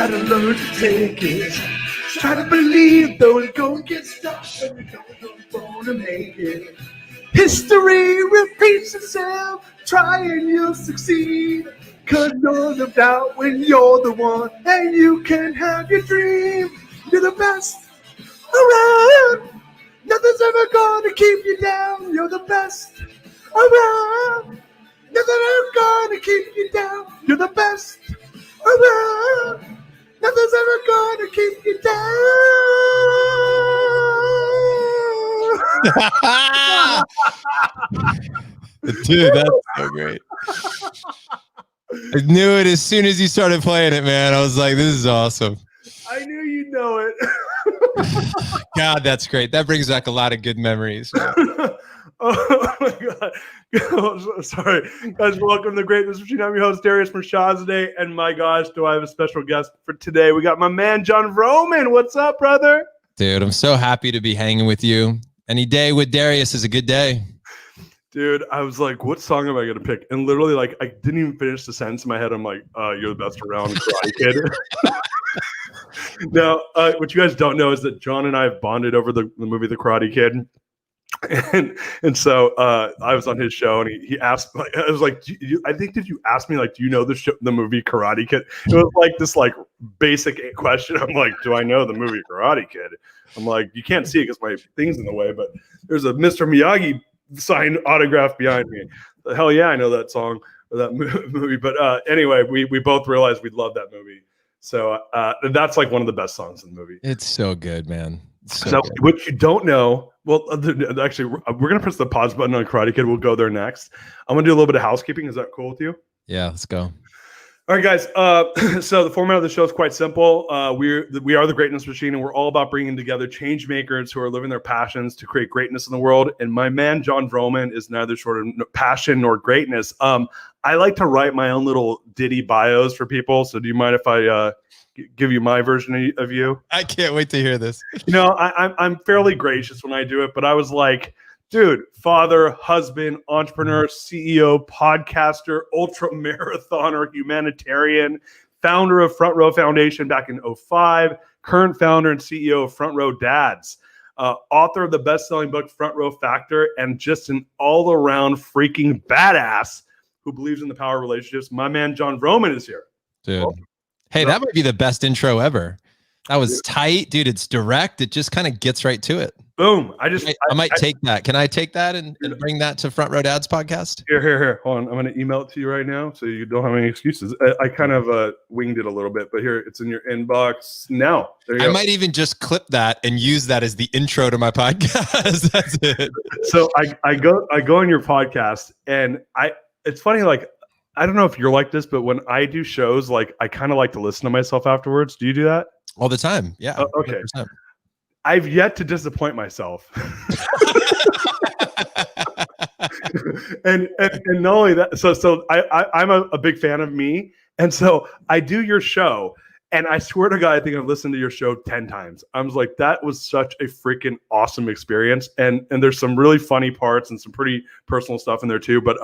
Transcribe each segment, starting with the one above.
Gotta learn to take it. Try to believe, though, and go and get stuck, and you're gonna make it. History repeats itself. Try and you'll succeed. Cause no doubt when you're the one, and you can have your dream. You're the best around. Nothing's ever gonna keep you down. You're the best around. Nothing's ever gonna keep you down. You're the best around. Nothing's ever gonna keep you down. Dude, that's so great. I knew it as soon as you started playing it, man. I was like, this is awesome. I knew you'd know it. God, that's great. That brings back a lot of good memories. Oh my God. Oh, sorry. Guys, welcome to the Greatness Machine. I'm your host, Darius Mirshahzadeh. And my gosh, do I have a special guest for today. We got my man, Jon Vroman. What's up, brother? Dude, I'm so happy to be hanging with you. Any day with Darius is a good day. Dude, I was like, what song am I going to pick? And literally, like, I didn't even finish the sentence in my head. I'm like, you're the best around, Karate Kid. Now, what you guys don't know is that Jon and I have bonded over the movie The Karate Kid. And so I was on his show, and he asked, like, I was like, I think, did you ask me, like, do you know the movie Karate Kid? It was like this, like, basic question. I'm like, do I know the movie Karate Kid? I'm like, you can't see it because my thing's in the way, but there's a Mr. Miyagi signed autograph behind me. Hell yeah, I know that song or that movie. But anyway, we both realized we love that movie. So that's like one of the best songs in the movie. It's so good, man. So what you don't know, well, actually, we're going to press the pause button on Karate Kid. We'll go there next. I'm going to do a little bit of housekeeping. Is that cool with you? Yeah, let's go. All right, guys. So the format of the show is quite simple. We are the Greatness Machine, and we're all about bringing together change makers who are living their passions to create greatness in the world. And my man, Jon Vroman, is neither sort of passion nor greatness. I like to write my own little ditty bios for people. So do you mind if I give you my version of you? I can't wait to hear this. You know, I'm fairly gracious when I do it, but I was like, dude, father, husband, entrepreneur, CEO, podcaster, ultra marathoner, humanitarian, founder of Front Row Foundation back in 2005, current founder and CEO of Front Row Dads, author of the best-selling book Front Row Factor, and just an all-around freaking badass who believes in the power of relationships. My man, Jon Vroman, is here. Dude. Welcome. Hey, that might be the best intro ever. That was tight, dude. It's direct. It just kind of gets right to it. Boom. I might take that. Can I take that and bring that to Front Row Dads podcast? Here. Hold on. I'm going to email it to you right now so you don't have any excuses. I kind of winged it a little bit, but here, it's in your inbox now. There you go. I might even just clip that and use that as the intro to my podcast. That's it. So I go on your podcast, and it's funny, like, I don't know if you're like this, but when I do shows, like, I kind of like to listen to myself afterwards. Do you do that? All the time. Yeah. Okay. 100%. I've yet to disappoint myself. and not only that, so I'm a big fan of me. And so I do your show, and I swear to God, I think I've listened to your show 10 times. I was like, that was such a freaking awesome experience. And there's some really funny parts and some pretty personal stuff in there too. But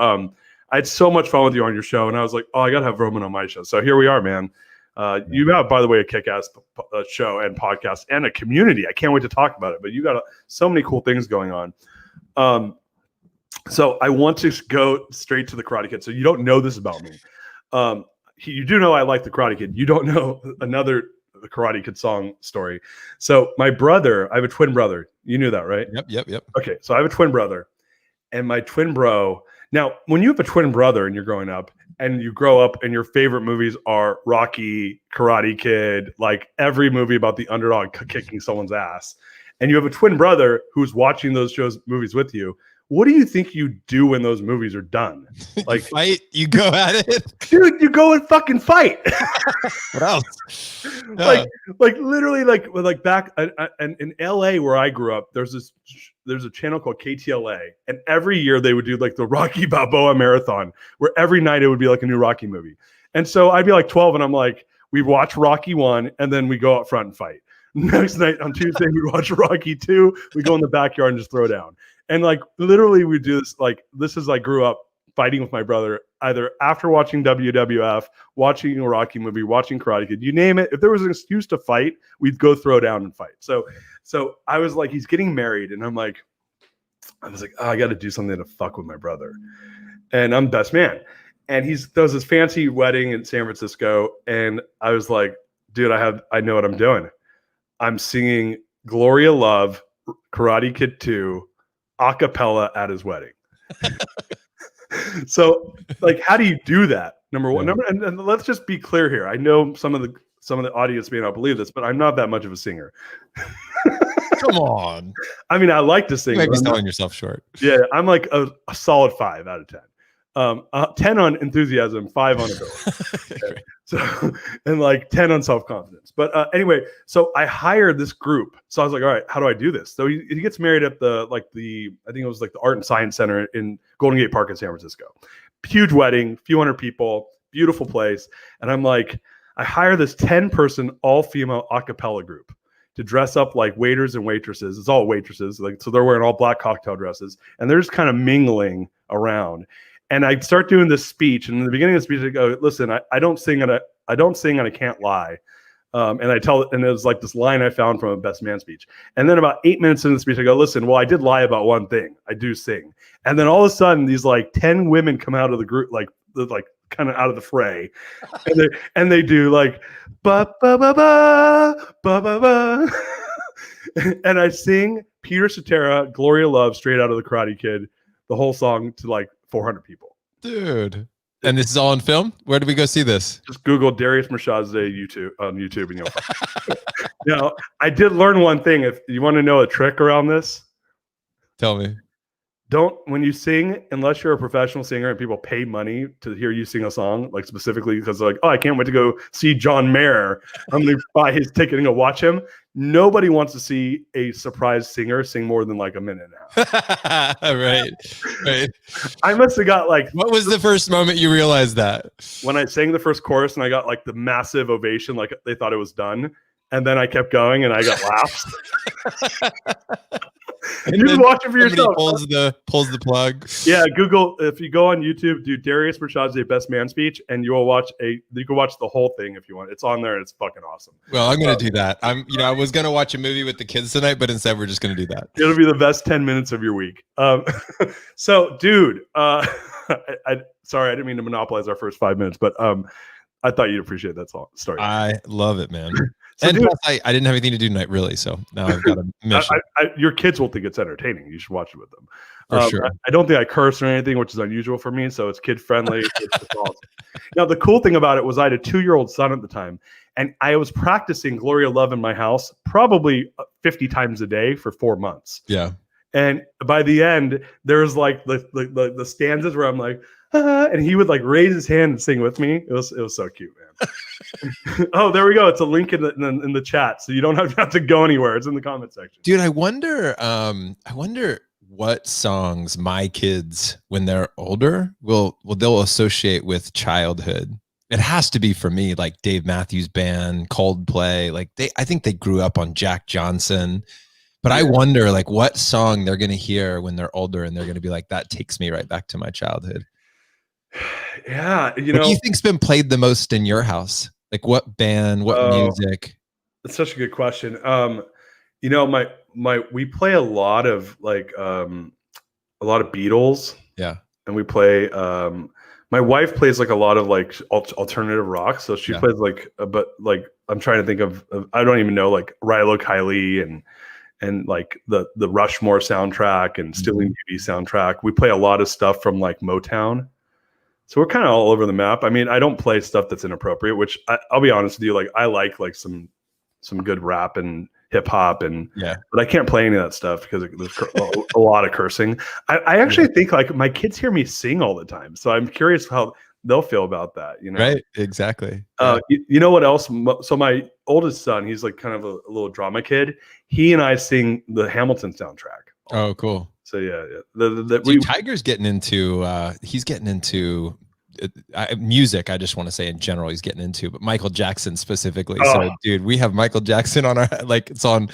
I had so much fun with you on your show, and I was like, oh, I got to have Vroman on my show. So here we are, man. You have, by the way, a kick-ass show and podcast and a community. I can't wait to talk about it, but you got so many cool things going on. So I want to go straight to the Karate Kid. So you don't know this about me. You do know I like the Karate Kid. You don't know another Karate Kid song story. So my brother, I have a twin brother. You knew that, right? Yep. Okay, so I have a twin brother, and my twin bro. Now, when you have a twin brother and you're growing up, and you grow up and your favorite movies are Rocky, Karate Kid, like every movie about the underdog kicking someone's ass, and you have a twin brother who's watching those movies with you, what do you think you do when those movies are done? Like, fight? You go at it? Dude, you go and fucking fight. What else? Like literally, like back in LA where I grew up, there's a channel called KTLA, and every year they would do like the Rocky Balboa marathon, where every night it would be like a new Rocky movie. And so I'd be like 12, and I'm like, we watch Rocky 1, and then we go out front and fight. Next night on Tuesday, we watch Rocky 2. We go in the backyard and just throw down. And like literally we do this, like this is like grew up fighting with my brother either after watching WWF, watching a Rocky movie, watching Karate Kid, you name it. If there was an excuse to fight, we'd go throw down and fight. So I was like, he's getting married, and I was like, oh, I got to do something to fuck with my brother, and I'm best man, and he does this fancy wedding in San Francisco, and I was like, dude, I know what I'm doing. I'm singing Gloria Love, Karate Kid 2, a cappella at his wedding. So, like, how do you do that? Number one, and let's just be clear here. I know some of the audience may not believe this, but I'm not that much of a singer. Come on. I mean, I like to sing. You might be selling yourself short. Yeah, I'm like a solid 5 out of 10. 10 on enthusiasm, 5 on ability. Okay. So, and like 10 on self-confidence. But anyway, so I hired this group. So I was like, all right, how do I do this? So he gets married at I think it was like the Art and Science Center in Golden Gate Park in San Francisco. Huge wedding, few hundred people, beautiful place. And I'm like, I hire this 10-person all-female a cappella group to dress up like waiters and waitresses. It's all waitresses. Like, so they're wearing all black cocktail dresses and they're just kind of mingling around. And I start doing this speech, and in the beginning of the speech, I go, "Listen, I don't sing, and I can't lie." And it was like this line I found from a best man speech. And then about 8 minutes into the speech, I go, "Listen, well, I did lie about one thing. I do sing." And then all of a sudden, these like 10 women come out of the group, like kind of out of the fray, and they do like ba ba ba ba ba ba ba, and I sing Peter Cetera, Gloria Love, straight out of the Karate Kid, the whole song to like 400 people. Dude. And this is all on film? Where do we go see this? Just Google Darius Mirshahzadeh on YouTube and you'll find it. Now, I did learn one thing. If you want to know a trick around this, tell me. When you sing, unless you're a professional singer and people pay money to hear you sing a song, like specifically because they're like, oh, I can't wait to go see John Mayer. I'm going to buy his ticket and go watch him. Nobody wants to see a surprise singer sing more than like a minute and a half. Right. I must have got like. What was the first moment you realized that? When I sang the first chorus and I got like the massive ovation, like they thought it was done. And then I kept going and I got laughs. And you can watch it for yourself. Pulls the plug. Yeah, Google. If you go on YouTube, do Darius Mirshahzadeh best man speech, and you will watch you can watch the whole thing if you want. It's on there and it's fucking awesome. Well, I'm gonna do that. I was gonna watch a movie with the kids tonight, but instead we're just gonna do that. It'll be the best 10 minutes of your week. So, dude, sorry, I didn't mean to monopolize our first 5 minutes, but I thought you'd appreciate that story. I love it, man. So, and dude, plus, I didn't have anything to do tonight, really. So now I've got a mission. Your kids will think it's entertaining. You should watch it with them. For sure. I don't think I curse or anything, which is unusual for me. So it's kid friendly. It's awesome. Now, the cool thing about it was I had a 2-year-old son at the time, and I was practicing Gloria Love in my house probably 50 times a day for 4 months. Yeah. And by the end, there's like the stanzas where I'm like, and he would like raise his hand and sing with me. It was so cute, man. Oh, there we go. It's a link in the chat, so you don't have to go anywhere. It's in the comment section. Dude, I wonder what songs my kids, when they're older, they'll associate with childhood. It has to be for me, like Dave Matthews Band, Coldplay. Like I think they grew up on Jack Johnson. But I wonder, like, what song they're gonna hear when they're older, and they're gonna be like, "That takes me right back to my childhood." Yeah, what do you think's been played the most in your house? Like, what band, what music? That's such a good question. We play a lot of Beatles. Yeah, and we play. My wife plays like a lot of like alternative rock, so she plays like, but like I'm trying to think of I don't even know, like Rilo Kiley and like the Rushmore soundtrack and Stealing Beauty soundtrack. We play a lot of stuff from like Motown. So we're kind of all over the map. I mean, I don't play stuff that's inappropriate, which I'll be honest with you, like I like some good rap and hip hop but I can't play any of that stuff because there's a lot of cursing. I actually think like my kids hear me sing all the time. So I'm curious how they'll feel about that, you know? Right. Exactly. You know what else? So my oldest son, he's like kind of a little drama kid. He and I sing the Hamilton soundtrack. Oh, cool. So yeah. Tiger's getting into, he's getting into music. I just want to say in general, he's getting into, but Michael Jackson specifically. So dude, we have Michael Jackson on our, like it's on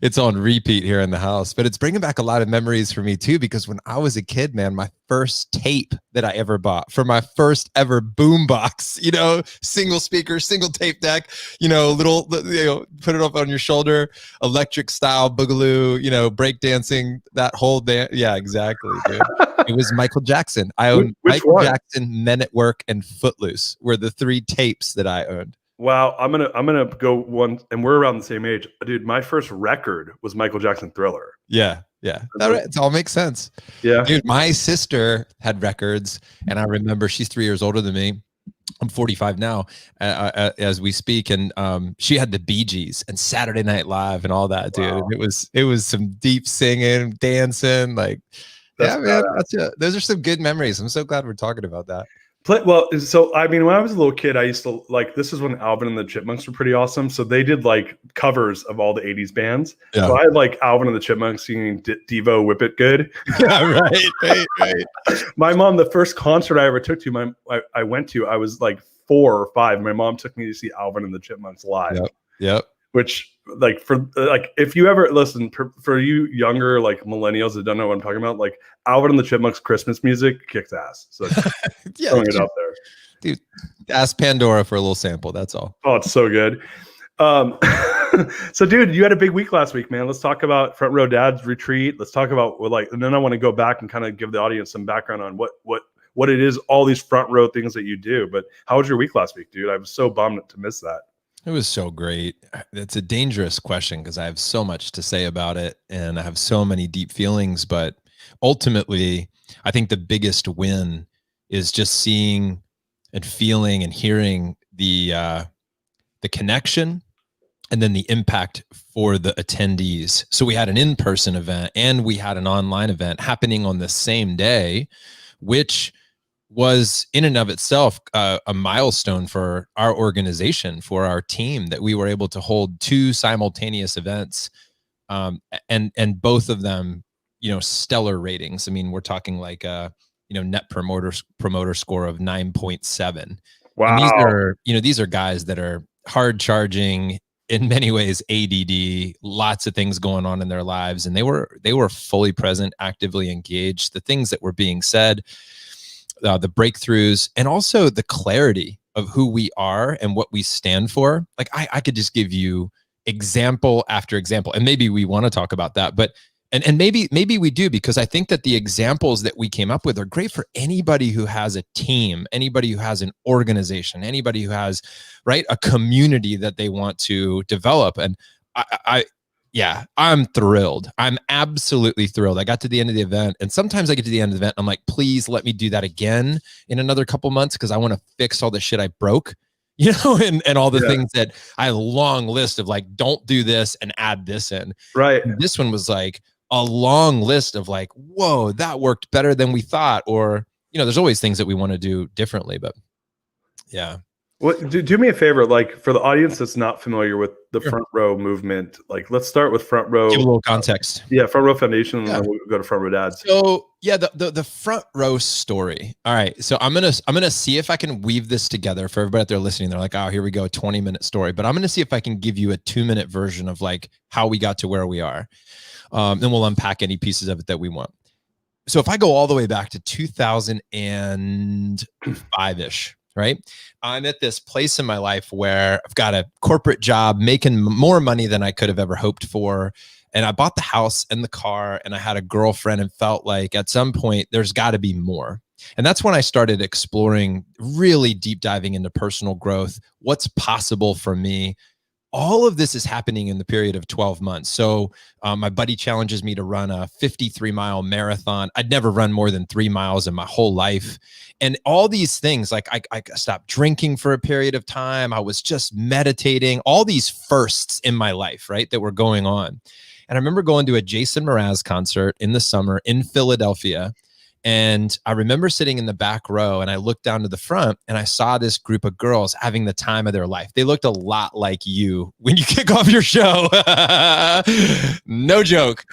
it's on repeat here in the house, but it's bringing back a lot of memories for me too, because when I was a kid, man, my first tape that I ever bought for my first ever boombox, you know, single speaker, single tape deck, you know, little, you know, put it up on your shoulder, electric style boogaloo, you know, breakdancing, that whole dance. Yeah, exactly, dude. It was Michael Jackson. I owned Which Michael one? Jackson, Men at Work, and Footloose were the 3 tapes that I owned. Wow, I'm gonna go one, and we're around the same age, dude. My first record was Michael Jackson Thriller. Yeah, yeah. It all makes sense. Yeah, Dude, my sister had records, and I remember she's 3 years older than me. I'm 45 now as we speak, and she had the Bee Gees and Saturday Night Live and all that, dude. wow. And it was some deep singing, dancing, like, That's yeah, man. Those are some good memories. I'm so glad we're talking about that. Well, so I mean, when I was a little kid, I used to like, this is when Alvin and the Chipmunks were pretty awesome. So they did like covers of all the 80s bands. Yeah. So I had like Alvin and the Chipmunks singing Devo Whip It Good. Yeah, right. My mom, the first concert I ever took to, I went to, I was like 4 or 5. My mom took me to see Alvin and the Chipmunks live. Yep. Which, like, for like, if you ever listen, for you younger like millennials that don't know what I'm talking about, like Alvin and the Chipmunks Christmas music kicks ass. So Yeah, throwing it out there, dude. Ask Pandora for a little sample. That's all. oh, it's so good. So, dude, you had a big week last week, man. Let's talk about Front Row Dad's retreat. Let's talk about and then I want to go back and kind of give the audience some background on what it is, all these front row things that you do. But how was your week last week, dude? I was so bummed to miss that. It was so great. It's a dangerous question because I have so much to say about it and I have so many deep feelings, but ultimately, I think the biggest win is just seeing and feeling and hearing the connection and then the impact for the attendees. So we had an in-person event and we had an online event happening on the same day, which was in and of itself a milestone for our organization, for our team, that we were able to hold 2 simultaneous events, and both of them, you know, stellar ratings. I mean, we're talking like a, you know, net promoter score of 9.7. Wow. And these are guys that are hard charging, in many ways ADD, lots of things going on in their lives, and they were fully present, actively engaged. The things that were being said, the breakthroughs, and also the clarity of who we are and what we stand for. Like I could just give you example after example, and maybe we want to talk about that, but and maybe we do, because I think that the examples that we came up with are great for anybody who has a team, anybody who has an organization, anybody who has, right, a community that they want to develop. And I'm thrilled. I'm absolutely thrilled. I got to the end of the event, and sometimes I get to the end of the event, I'm like, please let me do that again in another couple months, because I want to fix all the shit I broke, you know, and all the things that I have a long list of, like, don't do this and add this in. Right. And this one was like a long list of like, whoa, that worked better than we thought. Or, you know, there's always things that we want to do differently, but yeah. Well, do me a favor, like, for the audience that's not familiar with the Front Row movement, like, let's start with Front Row. Give a little context. Front Row Foundation, and then we'll go to Front Row Dads. So yeah, the Front Row story. All right, so I'm gonna see if I can weave this together for everybody out there listening. They're like, oh, here we go, 20-minute story. But I'm gonna see if I can give you a 2-minute version of like how we got to where we are. Then we'll unpack any pieces of it that we want. So if I go all the way back to 2005-ish, right? I'm at this place in my life where I've got a corporate job, making more money than I could have ever hoped for. And I bought the house and the car, and I had a girlfriend, and felt like at some point there's got to be more. And that's when I started exploring, really deep diving into personal growth, what's possible for me. All of this is happening in the period of 12 months. So my buddy challenges me to run a 53-mile marathon. I'd never run more than 3 miles in my whole life. And all these things, like I stopped drinking for a period of time. I was just meditating, all these firsts in my life, right, that were going on. And I remember going to a Jason Mraz concert in the summer in Philadelphia. And I remember sitting in the back row, and I looked down to the front, and I saw this group of girls having the time of their life. They looked a lot like you when you kick off your show. No joke.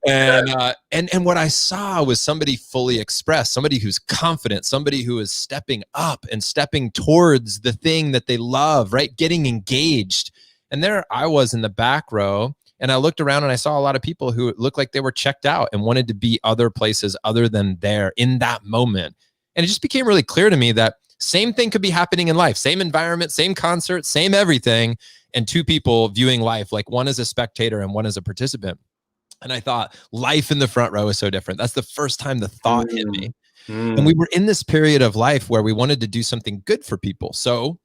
And what I saw was somebody fully expressed, somebody who's confident, somebody who is stepping up and stepping towards the thing that they love, right? Getting engaged. And there I was in the back row, And I looked around and I saw a lot of people who looked like they were checked out and wanted to be other places other than there in that moment. And it just became really clear to me that same thing could be happening in life, same environment, same concert, same everything, and two people viewing life, like one as a spectator and one as a participant. And I thought life in the front row is so different. That's the first time the thought hit me. And we were in this period of life where we wanted to do something good for people. So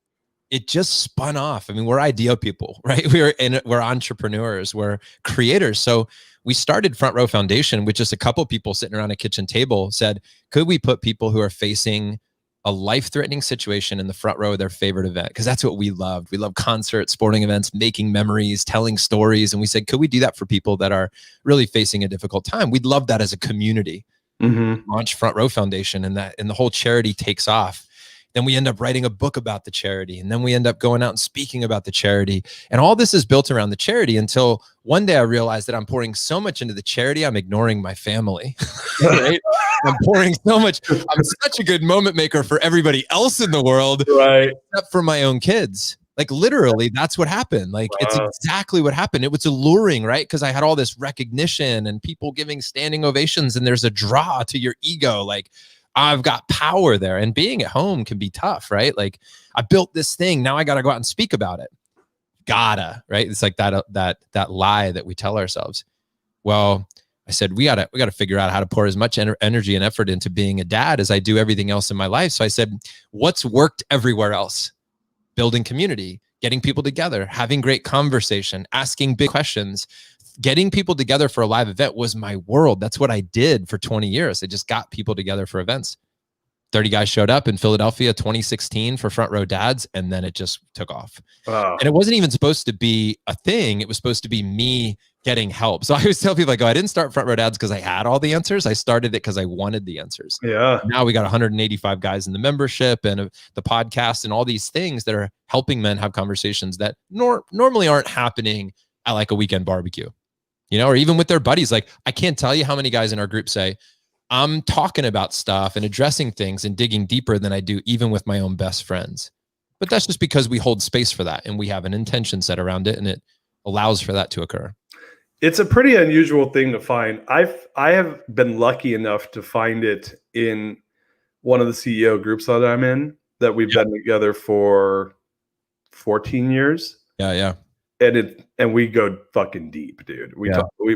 it just spun off. I mean, we're idea people, right? We're entrepreneurs, we're creators. So we started Front Row Foundation with just a couple of people sitting around a kitchen table, said, could we put people who are facing a life-threatening situation in the front row of their favorite event? Because that's what we loved. We love concerts, sporting events, making memories, telling stories. And we said, could we do that for people that are really facing a difficult time? We'd love that as a community. Launch Front Row Foundation, and the whole charity takes off. Then we end up writing a book about the charity, and then we end up going out and speaking about the charity. And all this is built around the charity until one day I realized that I'm pouring so much into the charity, I'm ignoring my family. Right? I'm pouring so much. I'm such a good moment maker for everybody else in the world, right? Except for my own kids. Like literally, that's what happened. Like it's exactly what happened. It was alluring, right? Because I had all this recognition and people giving standing ovations, and there's a draw to your ego. Like I've got power there, and being at home can be tough, right? Like I built this thing, now I got to go out and speak about it. Gotta, right? It's like that lie that we tell ourselves. Well, I said we gotta figure out how to pour as much energy and effort into being a dad as I do everything else in my life. So I said, what's worked everywhere else? Building community, getting people together, having great conversation, asking big questions, getting people together for a live event was my world. That's what I did for 20 years. I just got people together for events. 30 guys showed up in Philadelphia, 2016 for Front Row Dads. And then it just took off. Wow. And it wasn't even supposed to be a thing. It was supposed to be me getting help. So I always tell people, I didn't start Front Row Dads because I had all the answers. I started it because I wanted the answers. Yeah. Now we got 185 guys in the membership and the podcast and all these things that are helping men have conversations that normally aren't happening at like a weekend barbecue, or even with their buddies. Like I can't tell you how many guys in our group say, I'm talking about stuff and addressing things and digging deeper than I do even with my own best friends. But that's just because we hold space for that and we have an intention set around it, and it allows for that to occur. It's a pretty unusual thing to find. I have been lucky enough to find it in one of the CEO groups that I'm in, that we've been together for 14 years. Yeah. And we go fucking deep, dude.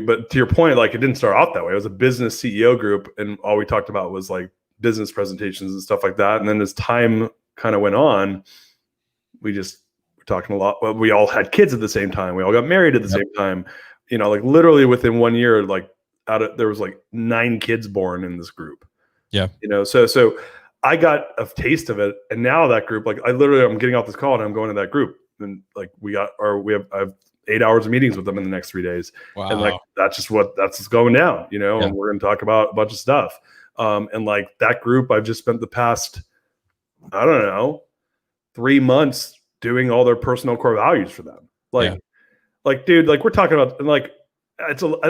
But to your point, like it didn't start out that way. It was a business CEO group, and all we talked about was like business presentations and stuff like that. And then as time kind of went on, we just were talking a lot. Well, we all had kids at the same time. We all got married at the same time. Like literally within 1 year, like there was like 9 kids born in this group. Yeah. So I got a taste of it, and now that group, like I'm getting off this call and I'm going to that group. And like I have 8 hours of meetings with them in the next 3 days. Wow. And like, that's what's going down, and we're going to talk about a bunch of stuff. And like that group, I've just spent the past, I don't know, 3 months doing all their personal core values for them. Like, dude, like we're talking about, and like,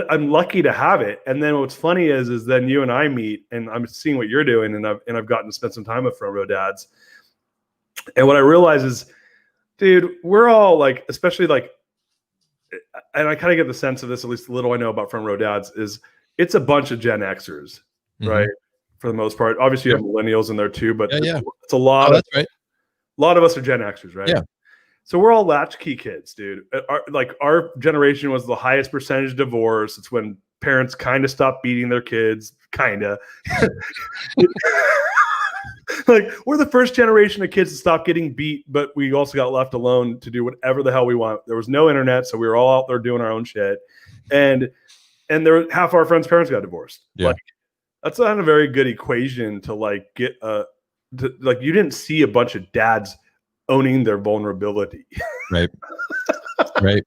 I'm lucky to have it. And then what's funny is then you and I meet, and I'm seeing what you're doing, and I've gotten to spend some time with Front Row Dads. And what I realize is, dude, we're all like, especially like, and I kind of get the sense of this, at least a little I know about Front Row Dads, is it's a bunch of Gen Xers, right? For the most part. Obviously, you have millennials in there too, but it's a lot. That's right. A lot of us are Gen Xers, right? Yeah. So we're all latchkey kids, dude. Our generation was the highest percentage divorce. It's when parents kind of stopped beating their kids, kind of. Like we're the first generation of kids to stop getting beat, but we also got left alone to do whatever the hell we want. There was no internet, so we were all out there doing our own shit. And half our friends' parents got divorced. Yeah. Like that's not a very good equation to like get like you didn't see a bunch of dads owning their vulnerability. Right. Right.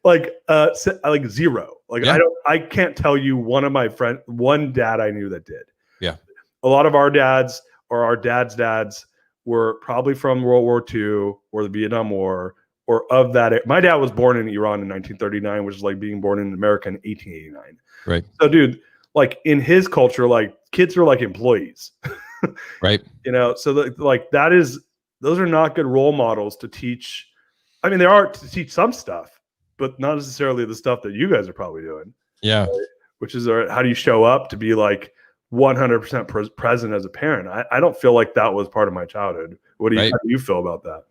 like zero. Like I can't tell you one dad I knew that did. Yeah. A lot of our dads or our dads were probably from World War II or the Vietnam War or of that. My dad was born in Iran in 1939, which is like being born in America in 1889. Right. So dude, like in his culture, like kids are like employees. Right. So those are not good role models to teach. I mean, they are to teach some stuff, but not necessarily the stuff that you guys are probably doing. Yeah. Right? Which is, how do you show up to be like 100% present as a parent? I don't feel like that was part of my childhood. How do you feel about that?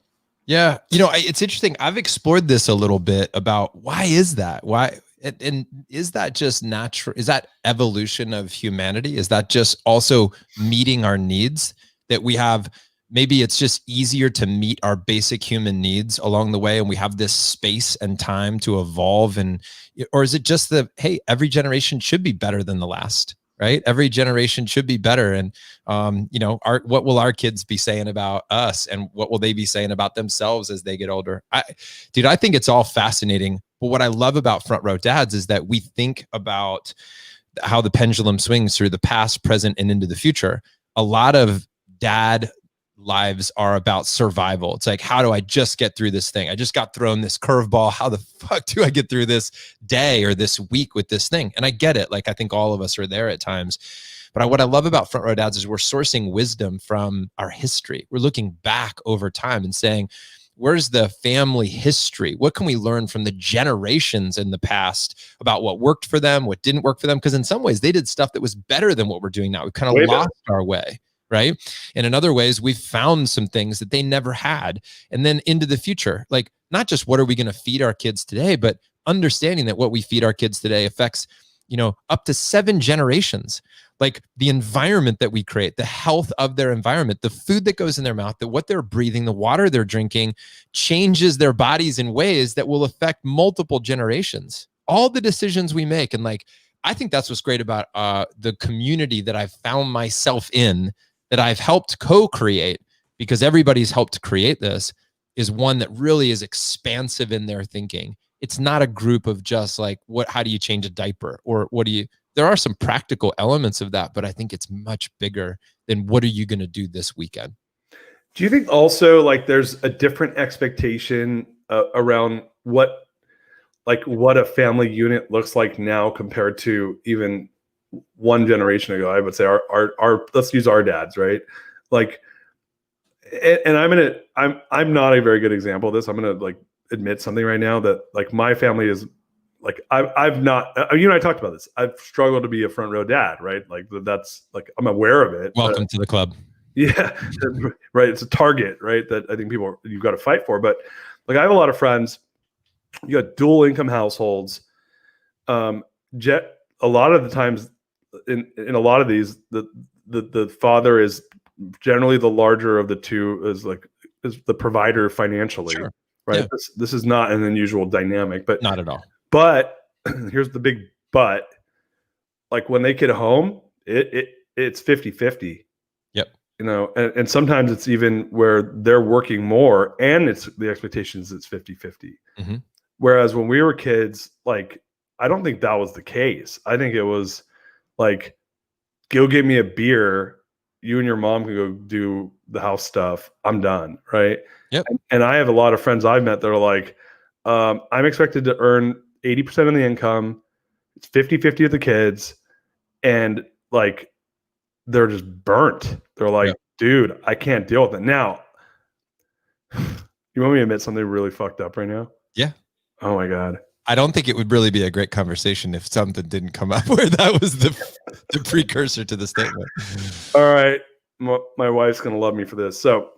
Yeah. It's interesting. I've explored this a little bit about why is that? Why? And is that just natural? Is that evolution of humanity? Is that just also meeting our needs that we have? Maybe it's just easier to meet our basic human needs along the way, and we have this space and time to evolve. Or is it just that, hey, every generation should be better than the last, right? Every generation should be better. And, what will our kids be saying about us, and what will they be saying about themselves as they get older? I think it's all fascinating. But what I love about Front Row Dads is that we think about how the pendulum swings through the past, present, and into the future. A lot of dad lives are about survival. It's like, how do I just get through this thing? I just got thrown this curveball. How the fuck do I get through this day or this week with this thing? And I get it. Like, I think all of us are there at times. But what I love about Front Row Dads is we're sourcing wisdom from our history. We're looking back over time and saying, where's the family history? What can we learn from the generations in the past about what worked for them, what didn't work for them? Because in some ways, they did stuff that was better than what we're doing now. We kind of lost our way. Right. And in other ways, we've found some things that they never had. And then into the future, like, not just what are we going to feed our kids today, but understanding that what we feed our kids today affects, up to 7 generations. Like, the environment that we create, the health of their environment, the food that goes in their mouth, what they're breathing, the water they're drinking changes their bodies in ways that will affect multiple generations. All the decisions we make. And I think that's what's great about the community that I've found myself in, that I've helped co-create, because everybody's helped create this, is one that really is expansive in their thinking. It's not a group of just like, how do you change a diaper? Or there are some practical elements of that, but I think it's much bigger than what are you going to do this weekend? Do you think also there's a different expectation around what a family unit looks like now compared to even one generation ago? I would say our let's use our dads, right? And I'm not a very good example of this. I'm gonna admit something right now, that my family is I've not, you and I talked about this. I've struggled to be a front row dad, right? That's I'm aware of it. Welcome to the club. Yeah, right. It's a target, right? That I think you've got to fight for. But I have a lot of friends. You got dual income households. A lot of the times, in a lot of these, the father is generally the larger of the two, is the provider financially, sure. Right? Yeah. This is not an unusual dynamic, but not at all. But here's the big but. When they get home, it's 50-50. Yep. And sometimes it's even where they're working more, and it's the expectations it's 50-50. Mm-hmm. Whereas when we were kids, I don't think that was the case. I think it was go get me a beer. You and your mom can go do the house stuff. I'm done. Right. Yep. And I have a lot of friends I've met that are I'm expected to earn 80% of the income. It's 50-50 with the kids. And they're just burnt. They're like, dude, I can't deal with it. Now, you want me to admit something really fucked up right now? Yeah. Oh my God. I don't think it would really be a great conversation if something didn't come up where that was the precursor to the statement. All right. My wife's going to love me for this. So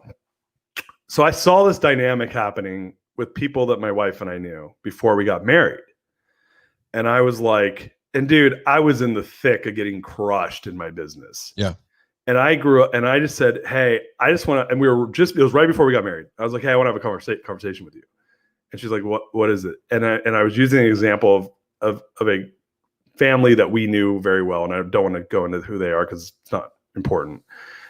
I saw this dynamic happening with people that my wife and I knew before we got married. And I was like, and dude, I was in the thick of getting crushed in my business. Yeah. And I grew up and I just said, hey, I just want to, and it was right before we got married. I was like, hey, I want to have a conversation with you. And she's like, what is it? And I was using an example of a family that we knew very well. And I don't want to go into who they are because it's not important.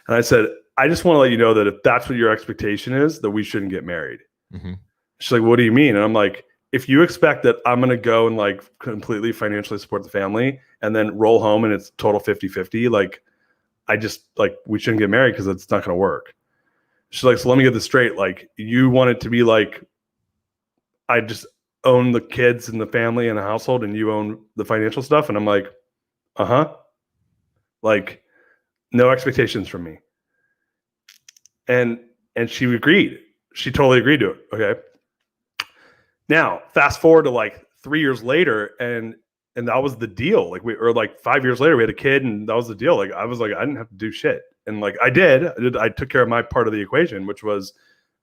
And I said, I just want to let you know that if that's what your expectation is, that we shouldn't get married. Mm-hmm. She's like, what do you mean? And I'm like, if you expect that I'm going to go and completely financially support the family and then roll home and it's total 50-50, I just we shouldn't get married because it's not going to work. She's like, so let me get this straight. You want it to be I just own the kids and the family and the household and you own the financial stuff. And I'm like, uh-huh. No expectations from me. And she agreed. She totally agreed to it. Okay. Now, fast forward to like 3 years later, and that was the deal. Like like 5 years later, we had a kid, and that was the deal. Like I was like, I didn't have to do shit, and like I did. I took care of my part of the equation, which was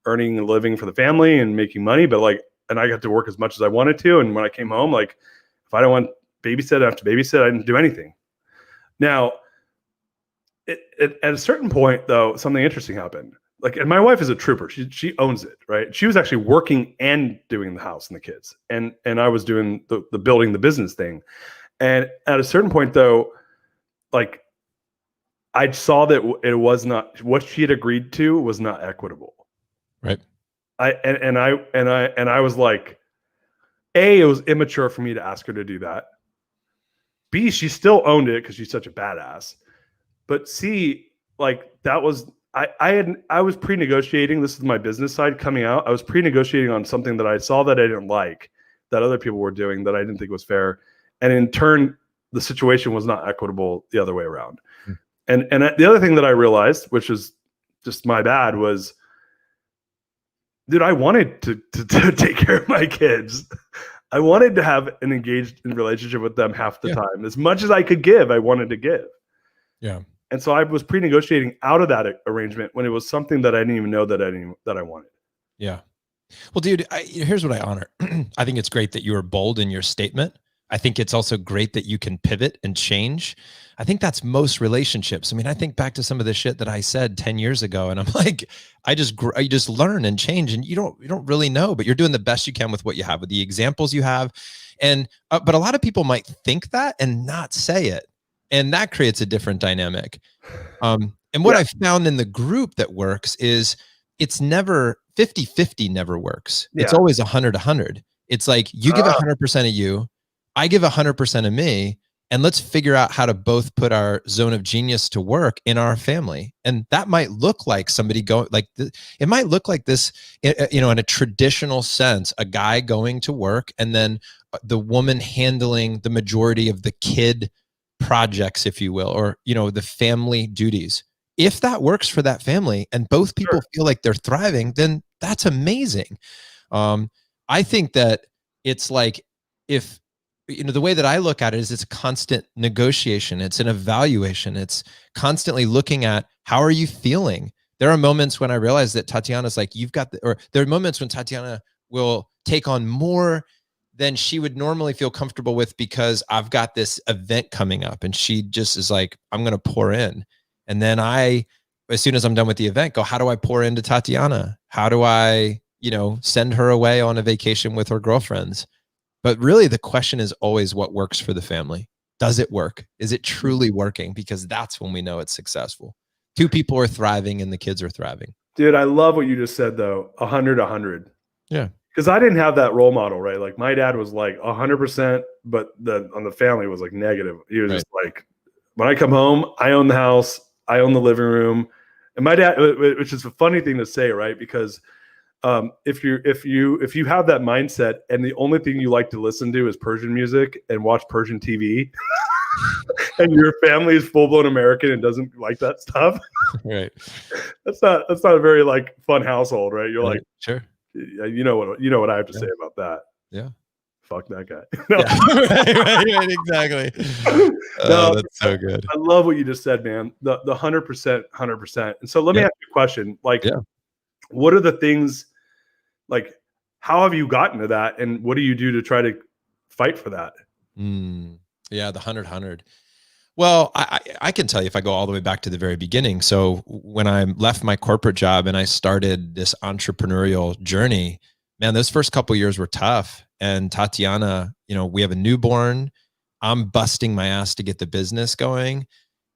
earning a living for the family and making money. But like, and I got to work as much as I wanted to. And when I came home, like if I don't want babysit, I have to babysit. I didn't do anything. Now, at a certain point, though, something interesting happened. Like, and my wife is a trooper. She owns it, right? She was actually working and doing the house and the kids, and I was doing the building the business thing. And at a certain point, though, like I saw that it was not what she had agreed to was not equitable. Right. I was like, A, it was immature for me to ask her to do that. B, she still owned it because she's such a badass. But C, like that was I was pre-negotiating. This is my business side coming out. I was pre-negotiating on something that I saw that I didn't like, that other people were doing that I didn't think was fair. And in turn, the situation was not equitable the other way around. And the other thing that I realized, which is just my bad, was, dude, I wanted to take care of my kids. I wanted to have an engaged relationship with them half the time. As much as I could give, I wanted to give. Yeah. And so I was pre-negotiating out of that arrangement when it was something that I didn't even know that I wanted. Yeah. Well, dude, here's what I honor. I think it's great that you were bold in your statement. I think it's also great that you can pivot and change. I think that's most relationships. I mean, I think back to some of the shit that I said 10 years ago, and I'm like, I just learn and change, and you don't really know, but you're doing the best you can with what you have, with the examples you have. And, but a lot of people might think that and not say it. And that creates a different dynamic. And what I found in the group that works is it's never 50-50 never works. It's always 100-100. It's like you give 100% of you, I give 100% of me, and let's figure out how to both put our zone of genius to work in our family. And that might look like somebody going like it might look like this, you know, in a traditional sense, a guy going to work and then the woman handling the majority of the kid projects, if you will, or, you know, the family duties. If that works for that family and both people feel like they're thriving, then that's amazing. I think that it's like, if, you know, the way that I look at it is it's a constant negotiation. It's an evaluation. It's constantly looking at, how are you feeling? There are moments when I realize that Tatiana's like, or there are moments when Tatiana will take on more than she would normally feel comfortable with because I've got this event coming up, and she just is like, I'm going to pour in. And then as soon as I'm done with the event, go, how do I pour into Tatiana? How do I, you know, send her away on a vacation with her girlfriends? But really the question is always what works for the family. Does it work? Is it truly working? Because that's when we know it's successful. Two people are thriving and the kids are thriving. Dude, I love what you just said though. 100. Yeah. Because I didn't have that role model, right? Like my dad was like 100%, but on the family was like negative. He was just like, when I come home, I own the house, I own the living room. And my dad, which is a funny thing to say, right? Because if you have that mindset and the only thing you like to listen to is Persian music and watch Persian TV, and your family is full-blown American and doesn't like that stuff, right? That's not a very like fun household, right? You're like, sure, you know what I have to say about that. Yeah. Fuck that guy. right, exactly. No, that's so good. I love what you just said, man. The 100%. And so let me ask you a question. Like, what are the things, like, how have you gotten to that? And what do you do to try to fight for that? Yeah, the 100. Well, I can tell you if I go all the way back to the very beginning. So when I left my corporate job and I started this entrepreneurial journey, man, those first couple of years were tough. And Tatiana, you know, we have a newborn. I'm busting my ass to get the business going.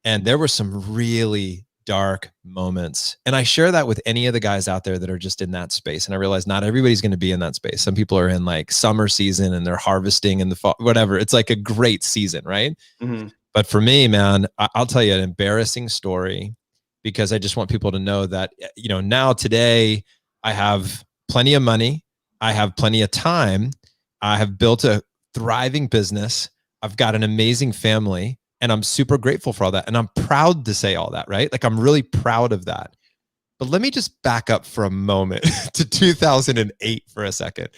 And there were some really dark moments. And I share that with any of the guys out there that are just in that space. And I realize not everybody's going to be in that space. Some people are in like summer season and they're harvesting in the fall, whatever. It's like a great season, right? Mm-hmm. But for me, man, I'll tell you an embarrassing story, because I just want people to know that, you know, now today I have plenty of money. I have plenty of time. I have built a thriving business. I've got an amazing family, and I'm super grateful for all that. And I'm proud to say all that, right? Like, I'm really proud of that. But let me just back up for a moment to 2008 for a second.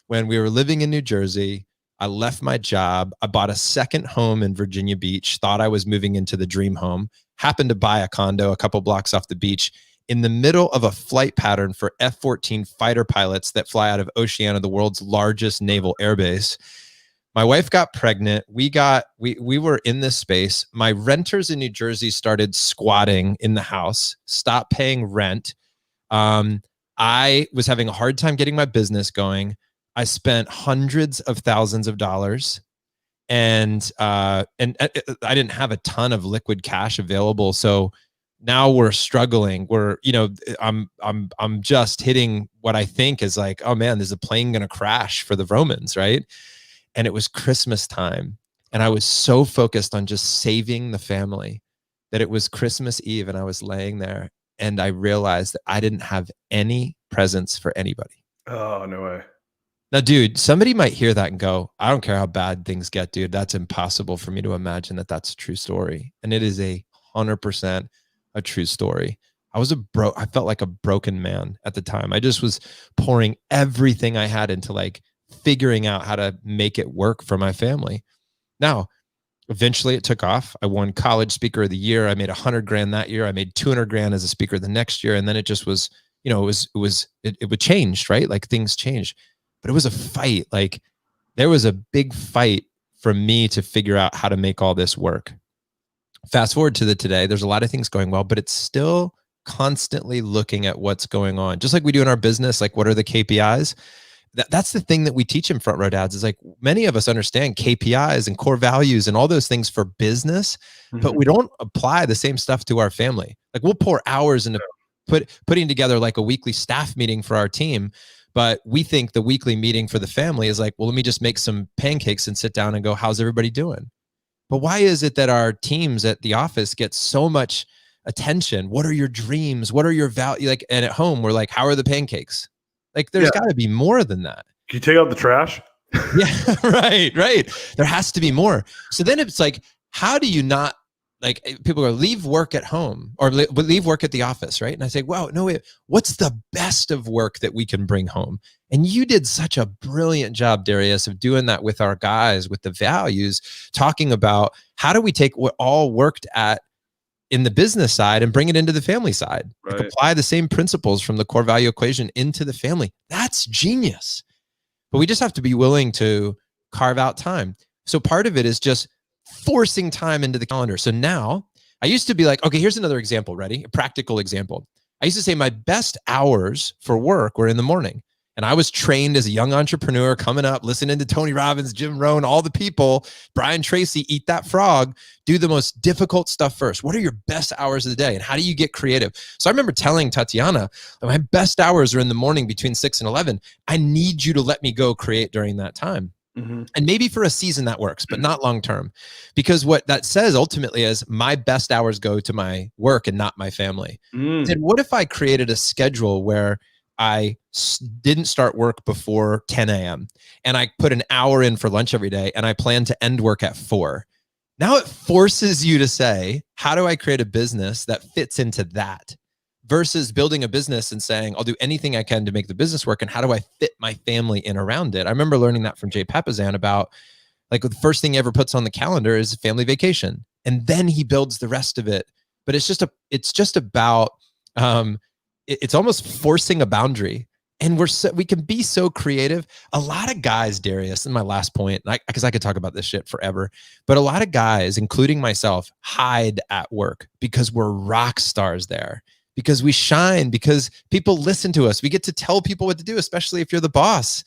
when we were living in New Jersey. I left my job. I bought a second home in Virginia Beach, thought I was moving into the dream home, happened to buy a condo a couple blocks off the beach in the middle of a flight pattern for F-14 fighter pilots that fly out of Oceana, the world's largest naval airbase. My wife got pregnant. We were in this space. My renters in New Jersey started squatting in the house, stopped paying rent. I was having a hard time getting my business going. I spent hundreds of thousands of dollars, and I didn't have a ton of liquid cash available. So now we're struggling. I'm just hitting what I think is like, oh man, there's a plane going to crash for the Vromans, right? And it was Christmas time, and I was so focused on just saving the family that it was Christmas Eve, and I was laying there, and I realized that I didn't have any presents for anybody. Oh, no way. Now, dude, somebody might hear that and go, I don't care how bad things get, dude. That's impossible for me to imagine that that's a true story. And it is 100% a true story. I felt like a broken man at the time. I just was pouring everything I had into like figuring out how to make it work for my family. Now, eventually it took off. I won college speaker of the year. I made $100,000 that year. I made $200,000 as a speaker the next year. And then it just was, it would change, right? Like things changed, but it was a fight. Like there was a big fight for me to figure out how to make all this work. Fast forward to today, there's a lot of things going well, but it's still constantly looking at what's going on. Just like we do in our business, like what are the KPIs? That's the thing that we teach in Front Row Dads is like many of us understand KPIs and core values and all those things for business, but we don't apply the same stuff to our family. Like we'll pour hours into putting together like a weekly staff meeting for our team, but we think the weekly meeting for the family is like, well, let me just make some pancakes and sit down and go, how's everybody doing? But why is it that our teams at the office get so much attention? What are your dreams? What are your values? Like, and at home, we're like, how are the pancakes? Like, there's got to be more than that. Can you take out the trash? Yeah, right. There has to be more. So then it's like, how do you not, like, people go, leave work at home or leave work at the office, right? And I say, wow, no, wait, what's the best of work that we can bring home? And you did such a brilliant job, Darius, of doing that with our guys, with the values, talking about how do we take what all worked at in the business side and bring it into the family side. Right. Like apply the same principles from the core value equation into the family. That's genius. But we just have to be willing to carve out time. So part of it is just forcing time into the calendar. So now I used to be like, okay, here's another example. Ready? A practical example. I used to say my best hours for work were in the morning. And I was trained as a young entrepreneur coming up, listening to Tony Robbins, Jim Rohn, all the people, Brian Tracy, eat that frog, do the most difficult stuff first. What are your best hours of the day? And how do you get creative? So I remember telling Tatiana, my best hours are in the morning between 6 and 11. I need you to let me go create during that time. And maybe for a season that works, but not long-term. Because what that says ultimately is my best hours go to my work and not my family. Then what if I created a schedule where I didn't start work before 10 a.m. and I put an hour in for lunch every day and I plan to end work at 4. Now it forces you to say, how do I create a business that fits into that versus building a business and saying, I'll do anything I can to make the business work. And how do I fit my family in around it? I remember learning that from Jay Papasan about like the first thing he ever puts on the calendar is family vacation. And then he builds the rest of it. But it's just about, it's almost forcing a boundary. And we can be so creative. A lot of guys, Darius, and my last point, because I could talk about this shit forever, but a lot of guys, including myself, hide at work because we're rock stars there, because we shine, because people listen to us. We get to tell people what to do, especially if you're the boss,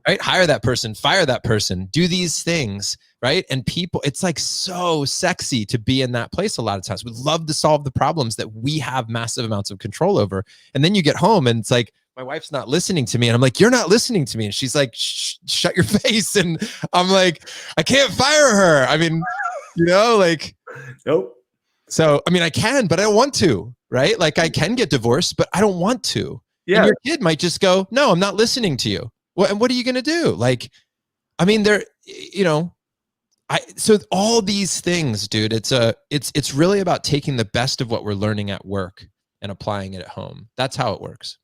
right? Hire that person, fire that person, do these things, right? And people, it's like so sexy to be in that place a lot of times. We love to solve the problems that we have massive amounts of control over. And then you get home and it's like, my wife's not listening to me. And I'm like, you're not listening to me. And she's like, shut your face. And I'm like, I can't fire her. I mean, like, nope. So, I mean, I can, but I don't want to, right? Like I can get divorced, but I don't want to. Yeah. And your kid might just go, no, I'm not listening to you. Well, and what are you going to do? Like, I mean, so all these things, dude, it's really about taking the best of what we're learning at work and applying it at home. That's how it works.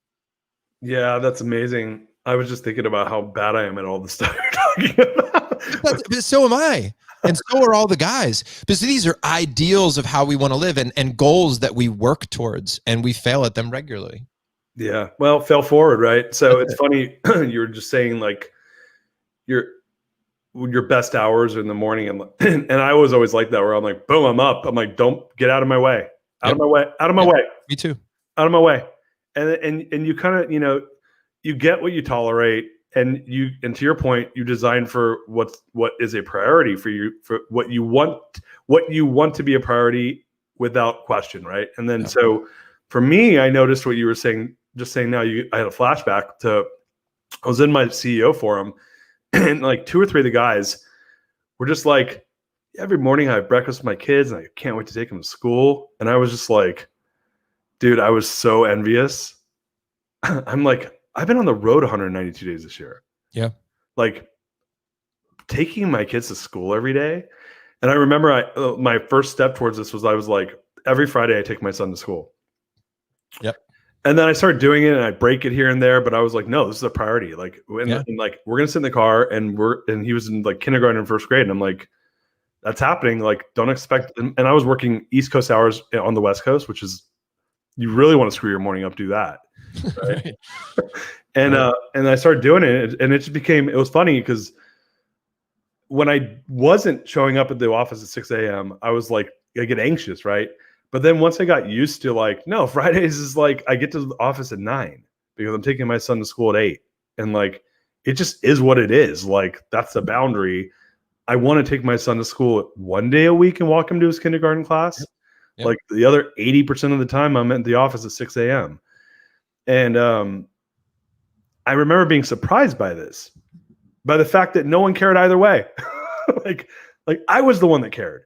Yeah, that's amazing. I was just thinking about how bad I am at all the stuff you're talking about. But so am I. And so are all the guys. Because these are ideals of how we want to live and goals that we work towards, and we fail at them regularly. Yeah. Well, fail forward, right? So it's funny. You were just saying like your best hours are in the morning, and I was always like that, where I'm like, boom, I'm up. I'm like, don't get out of my way, out of my way, out of my way. Me too. Out of my way. And you kind of, you get what you tolerate, and to your point, you design for what is a priority for you, for what you want to be a priority without question, right? And then so for me, I noticed what you were saying, just saying now, I had a flashback to, I was in my CEO forum, and like 2 or 3 of the guys were just like, every morning I have breakfast with my kids and I can't wait to take them to school. And I was just like, dude, I was so envious. I'm like, I've been on the road 192 days this year. Yeah. Like taking my kids to school every day. And I remember my first step towards this was, I was like, every Friday I take my son to school. Yep. And then I started doing it, and I break it here and there, but I was like, no, this is a priority. Like, and like, we're going to sit in the car, and he was in like kindergarten and first grade. And I'm like, that's happening. Like, don't expect. And I was working East Coast hours on the West Coast, which is, you really want to screw your morning up, do that. Right. And I started doing it, and it just became, it was funny because when I wasn't showing up at the office at 6 a.m., I was like, I get anxious, right? But then once I got used to like, no, Fridays is like, I get to the office at 9 because I'm taking my son to school at 8. And like, it just is what it is. Like, that's the boundary. I want to take my son to school 1 day a week and walk him to his kindergarten class. Yep. Like the other 80% of the time I'm at the office at 6 a.m. And I remember being surprised by this, by the fact that no one cared either way. like I was the one that cared.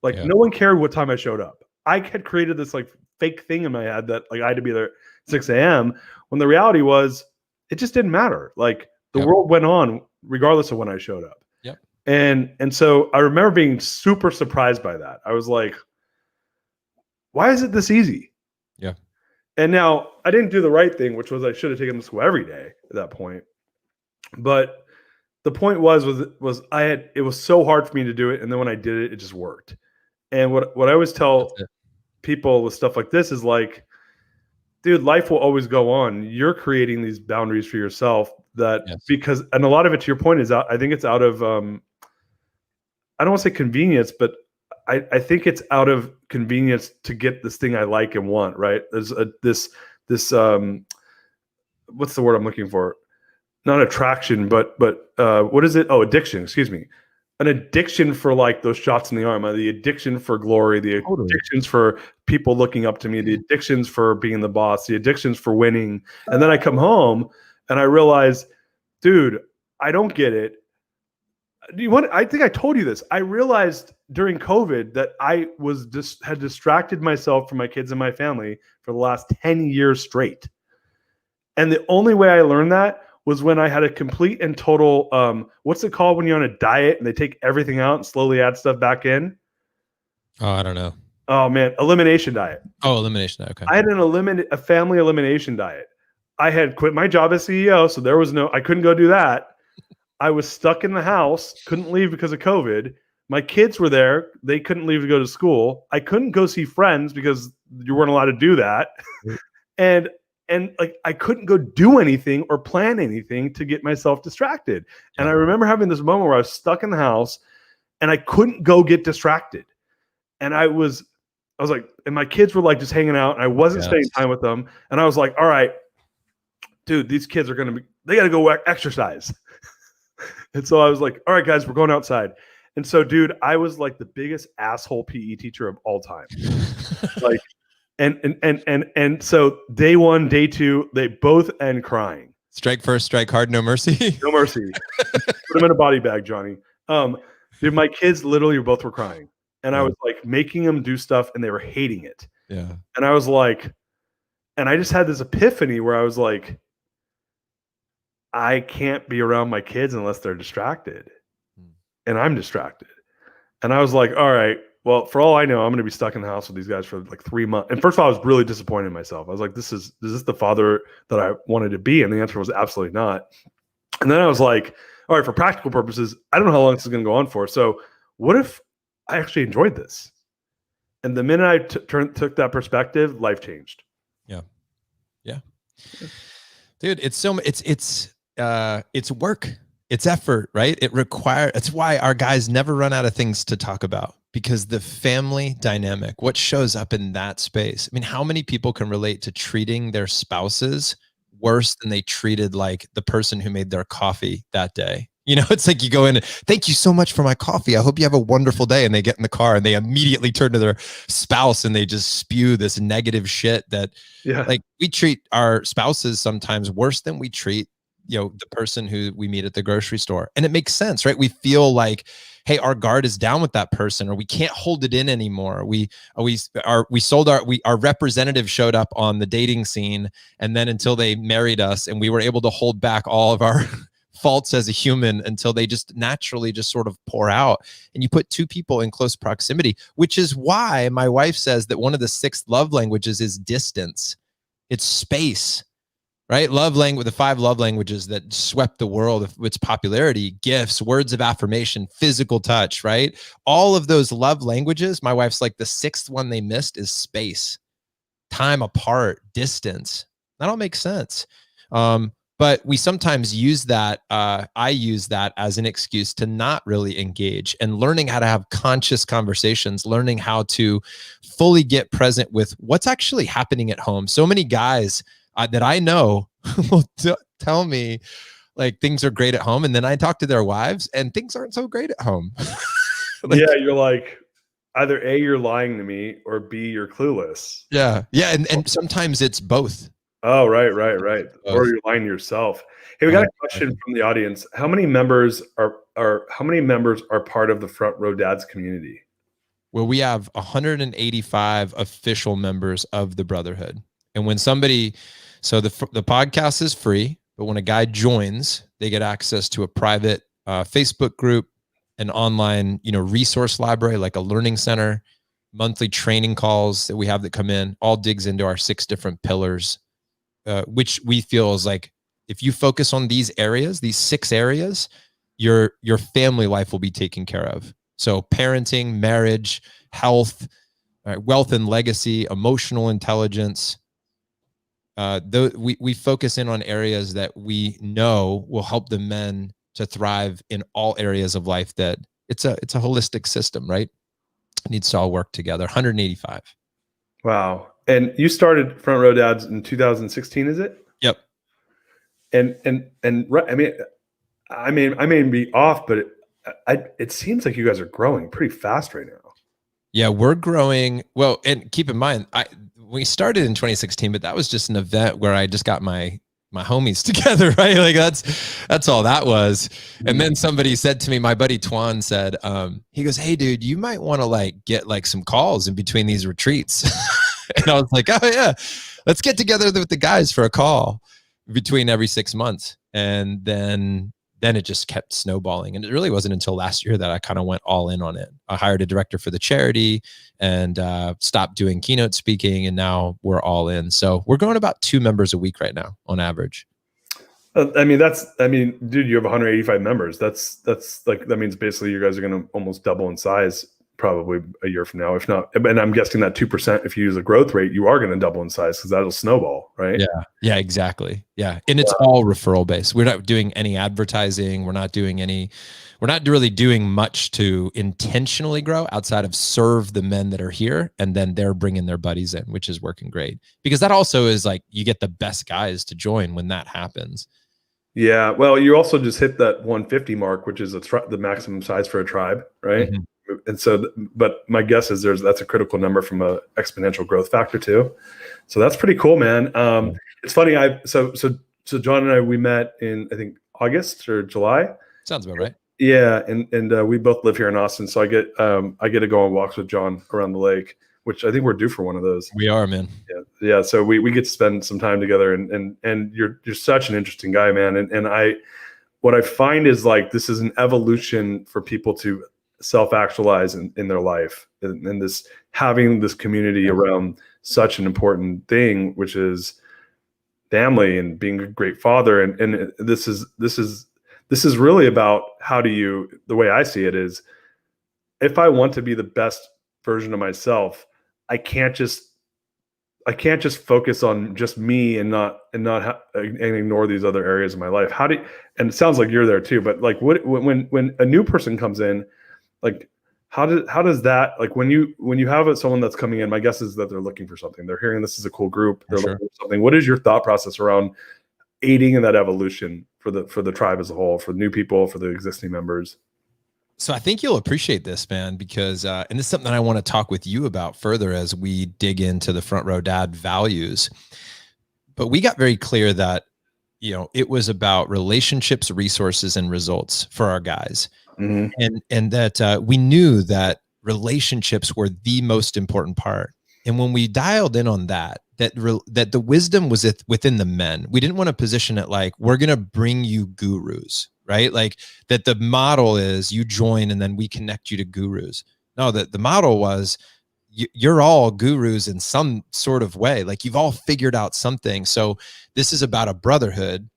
Like no one cared what time I showed up. I had created this like fake thing in my head that like I had to be there at 6 a.m. when the reality was it just didn't matter. Like the world went on regardless of when I showed up. Yep. And so I remember being super surprised by that. I was like, why is it this easy? Yeah. And now I didn't do the right thing, which was I should have taken them to school every day at that point. But the point was it was so hard for me to do it. And then when I did it, it just worked. And what I always tell people with stuff like this is like, dude, life will always go on. You're creating these boundaries for yourself because, and a lot of it, to your point, is out. I think it's out of, I don't want to say convenience, but I think it's out of convenience to get this thing I like and want, right? There's this what's the word I'm looking for? Not attraction, but what is it? Oh, addiction, excuse me. An addiction for like those shots in the arm, the addiction for glory, the addictions for people looking up to me, the addictions for being the boss, the addictions for winning. And then I come home and I realize, dude, I don't get it. I think I told you this. I realized during COVID that I had distracted myself from my kids and my family for the last 10 years straight. And the only way I learned that was when I had a complete and total, what's it called when you're on a diet and they take everything out and slowly add stuff back in? Oh, I don't know. Oh man, elimination diet. Oh, elimination diet. Okay. I had a family elimination diet. I had quit my job as CEO, so I couldn't go do that. I was stuck in the house, couldn't leave because of COVID. My kids were there. They couldn't leave to go to school. I couldn't go see friends because you weren't allowed to do that. And like I couldn't go do anything or plan anything to get myself distracted. Yeah. And I remember having this moment where I was stuck in the house and I couldn't go get distracted. And I was like, and my kids were like just hanging out and I wasn't spending time with them. And I was like, all right, dude, these kids are they got to go exercise. And so I was like, all right, guys, we're going outside. And so, dude, I was like the biggest asshole PE teacher of all time. Like, and so day 1, day 2, they both end crying. Strike first, strike hard, no mercy. No mercy. Put them in a body bag, Johnny. Dude, my kids literally both were crying. And I was like making them do stuff and they were hating it. Yeah. And I was like, and I just had this epiphany where I was like, I can't be around my kids unless they're distracted. And I'm distracted. And I was like, all right, Well, for all I know, I'm going to be stuck in the house with these guys for like 3 months. And first of all, I was really disappointed in myself. I was like, is this the father that I wanted to be? And the answer was absolutely not. And then I was like, all right, for practical purposes, I don't know how long this is going to go on for. So what if I actually enjoyed this? And the minute I took that perspective, life changed. Yeah. Yeah. Dude, it's work. It's effort, right? That's why our guys never run out of things to talk about, because the family dynamic, what shows up in that space. I mean, how many people can relate to treating their spouses worse than they treated like the person who made their coffee that day? You know, it's like you go in, thank you so much for my coffee. I hope you have a wonderful day. And they get in the car and they immediately turn to their spouse and they just spew this negative shit that like we treat our spouses sometimes worse than we treat, you know, the person who we meet at the grocery store. And it makes sense, right? We feel like, hey, our guard is down with that person, or we can't hold it in anymore. Our representative showed up on the dating scene, and then until they married us, and we were able to hold back all of our faults as a human until they just naturally just sort of pour out. And you put two people in close proximity, which is why my wife says that one of the 6 love languages is distance. It's space. Right? The 5 love languages that swept the world with its popularity: gifts, words of affirmation, physical touch, right? All of those love languages, my wife's like, the 6th one they missed is space, time apart, distance. That all makes sense. But we sometimes use that. I use that as an excuse to not really engage, and learning how to have conscious conversations, learning how to fully get present with what's actually happening at home. So many guys that I know will tell me like things are great at home, and then I talk to their wives and things aren't so great at home. Like, yeah, you're like, either A, you're lying to me, or B, you're clueless. Yeah. And sometimes it's both. Oh, right. Or you're lying to yourself. Hey, we got a question from the audience. How many members are part of the Front Row Dads community? Well, we have 185 official members of the Brotherhood. And when somebody, so the podcast is free, but when a guy joins, they get access to a private Facebook group, an online, resource library, like a learning center, monthly training calls that we have that come in, all digs into our 6 different pillars, which we feel is like, if you focus on these areas, these 6 areas, your family life will be taken care of. So parenting, marriage, health, wealth and legacy, emotional intelligence. We focus in on areas that we know will help the men to thrive in all areas of life. That it's a holistic system, right? It needs to all work together. 185. Wow. And you started Front Row Dads in 2016, is it? Yep. And I may be off, but it seems like you guys are growing pretty fast right now. Yeah, we're growing. Well, and keep in mind, we started in 2016, but that was just an event where I just got my homies together, right? Like that's all that was. And then somebody said to me, my buddy Twan said, he goes, "Hey dude, you might want to like get like some calls in between these retreats." And I was like, "Oh yeah, let's get together with the guys for a call between every 6 months." And then it just kept snowballing. And it really wasn't until last year that I kind of went all in on it. I hired a director for the charity and stopped doing keynote speaking. And now we're all in. So we're growing about 2 members a week right now on average. Dude, you have 185 members. That's like, that means basically you guys are going to almost double in size probably a year from now, if not. And I'm guessing that 2%, if you use a growth rate, you are going to double in size because that'll snowball, right? Yeah, exactly. Yeah. And it's all referral based. We're not doing any advertising. We're not really doing much to intentionally grow outside of serve the men that are here. And then they're bringing their buddies in, which is working great, because that also is like, you get the best guys to join when that happens. Yeah. Well, you also just hit that 150 mark, which is the maximum size for a tribe, right? Mm-hmm. And so, but my guess is that's a critical number from a exponential growth factor too. So that's pretty cool, man. It's funny. So Jon and I, we met in, I think, August or July. Sounds about right. Yeah. And we both live here in Austin. So I get to go on walks with Jon around the lake, which I think we're due for one of those. We are, man. Yeah. So we get to spend some time together, and you're such an interesting guy, man. And what I find is like, this is an evolution for people to self-actualize in their life, and this having this community around such an important thing, which is family and being a great father. And this is really about how do you, the way I see it is, if I want to be the best version of myself, I can't just focus on just me and ignore these other areas of my life. And it sounds like you're there too, but like when a new person comes in, like how does that, like when you have someone that's coming in, my guess is that they're looking for something. They're hearing this is a cool group. They're looking for something. What is your thought process around aiding in that evolution for the tribe as a whole, for new people, for the existing members? So I think you'll appreciate this, man, because, and this is something that I want to talk with you about further as we dig into the Front Row Dad values. But we got very clear that, it was about relationships, resources, and results for our guys. Mm-hmm. And that we knew that relationships were the most important part. And when we dialed in on that the wisdom was within the men. We didn't want to position it like, we're going to bring you gurus, right? Like that the model is you join and then we connect you to gurus. No, the model was you're all gurus in some sort of way. Like you've all figured out something. So this is about a brotherhood,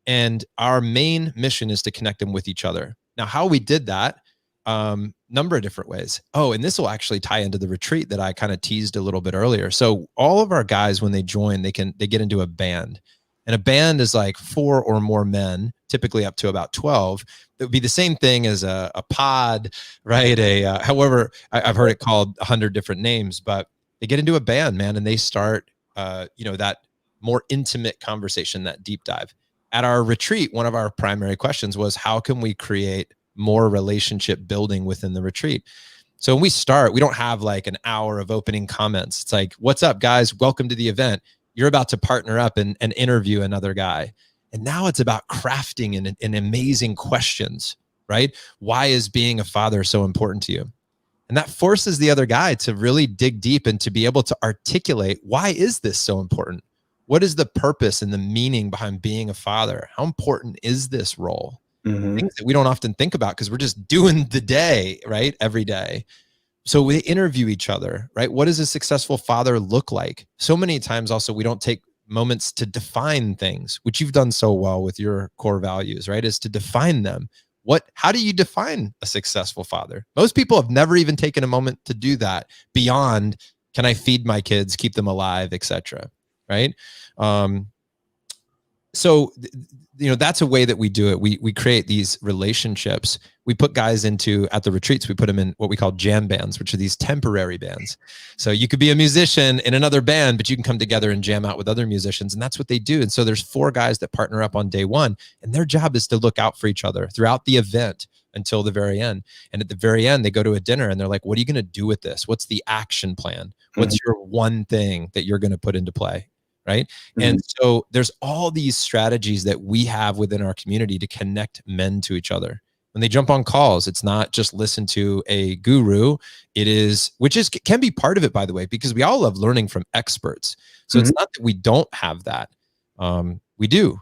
and our main mission is to connect them with each other. Now, how we did that, number of different ways. Oh, and this will actually tie into the retreat that I kind of teased a little bit earlier. So all of our guys, when they join, they get into a band, and a band is like 4 or more men, typically up to about 12. That would be the same thing as a pod, right? However, I've heard it called 100 different names, but they get into a band, man, and they start, that more intimate conversation, that deep dive. At our retreat, one of our primary questions was, how can we create more relationship building within the retreat? So when we start, we don't have like an hour of opening comments. It's like, what's up, guys? Welcome to the event. You're about to partner up and interview another guy. And now it's about crafting and amazing questions, right? Why is being a father so important to you? And that forces the other guy to really dig deep and to be able to articulate, why is this so important? What is the purpose and the meaning behind being a father? How important is this role? Mm-hmm. Things that we don't often think about because we're just doing the day, right? Every day. So we interview each other, right? What does a successful father look like? So many times also we don't take moments to define things, which you've done so well with your core values, right? Is to define them. How do you define a successful father? Most people have never even taken a moment to do that beyond, can I feed my kids, keep them alive, etc. Right? So, that's a way that we do it. We create these relationships. We put guys at the retreats, we put them in what we call jam bands, which are these temporary bands. So you could be a musician in another band, but you can come together and jam out with other musicians. And that's what they do. And so there's 4 guys that partner up on day 1, and their job is to look out for each other throughout the event until the very end. And at the very end, they go to a dinner and they're like, what are you going to do with this? What's the action plan? What's your one thing that you're going to put into play? Right. Mm-hmm. And so there's all these strategies that we have within our community to connect men to each other. When they jump on calls, it's not just listen to a guru. Can be part of it, by the way, because we all love learning from experts. So It's not that we don't have that. We do,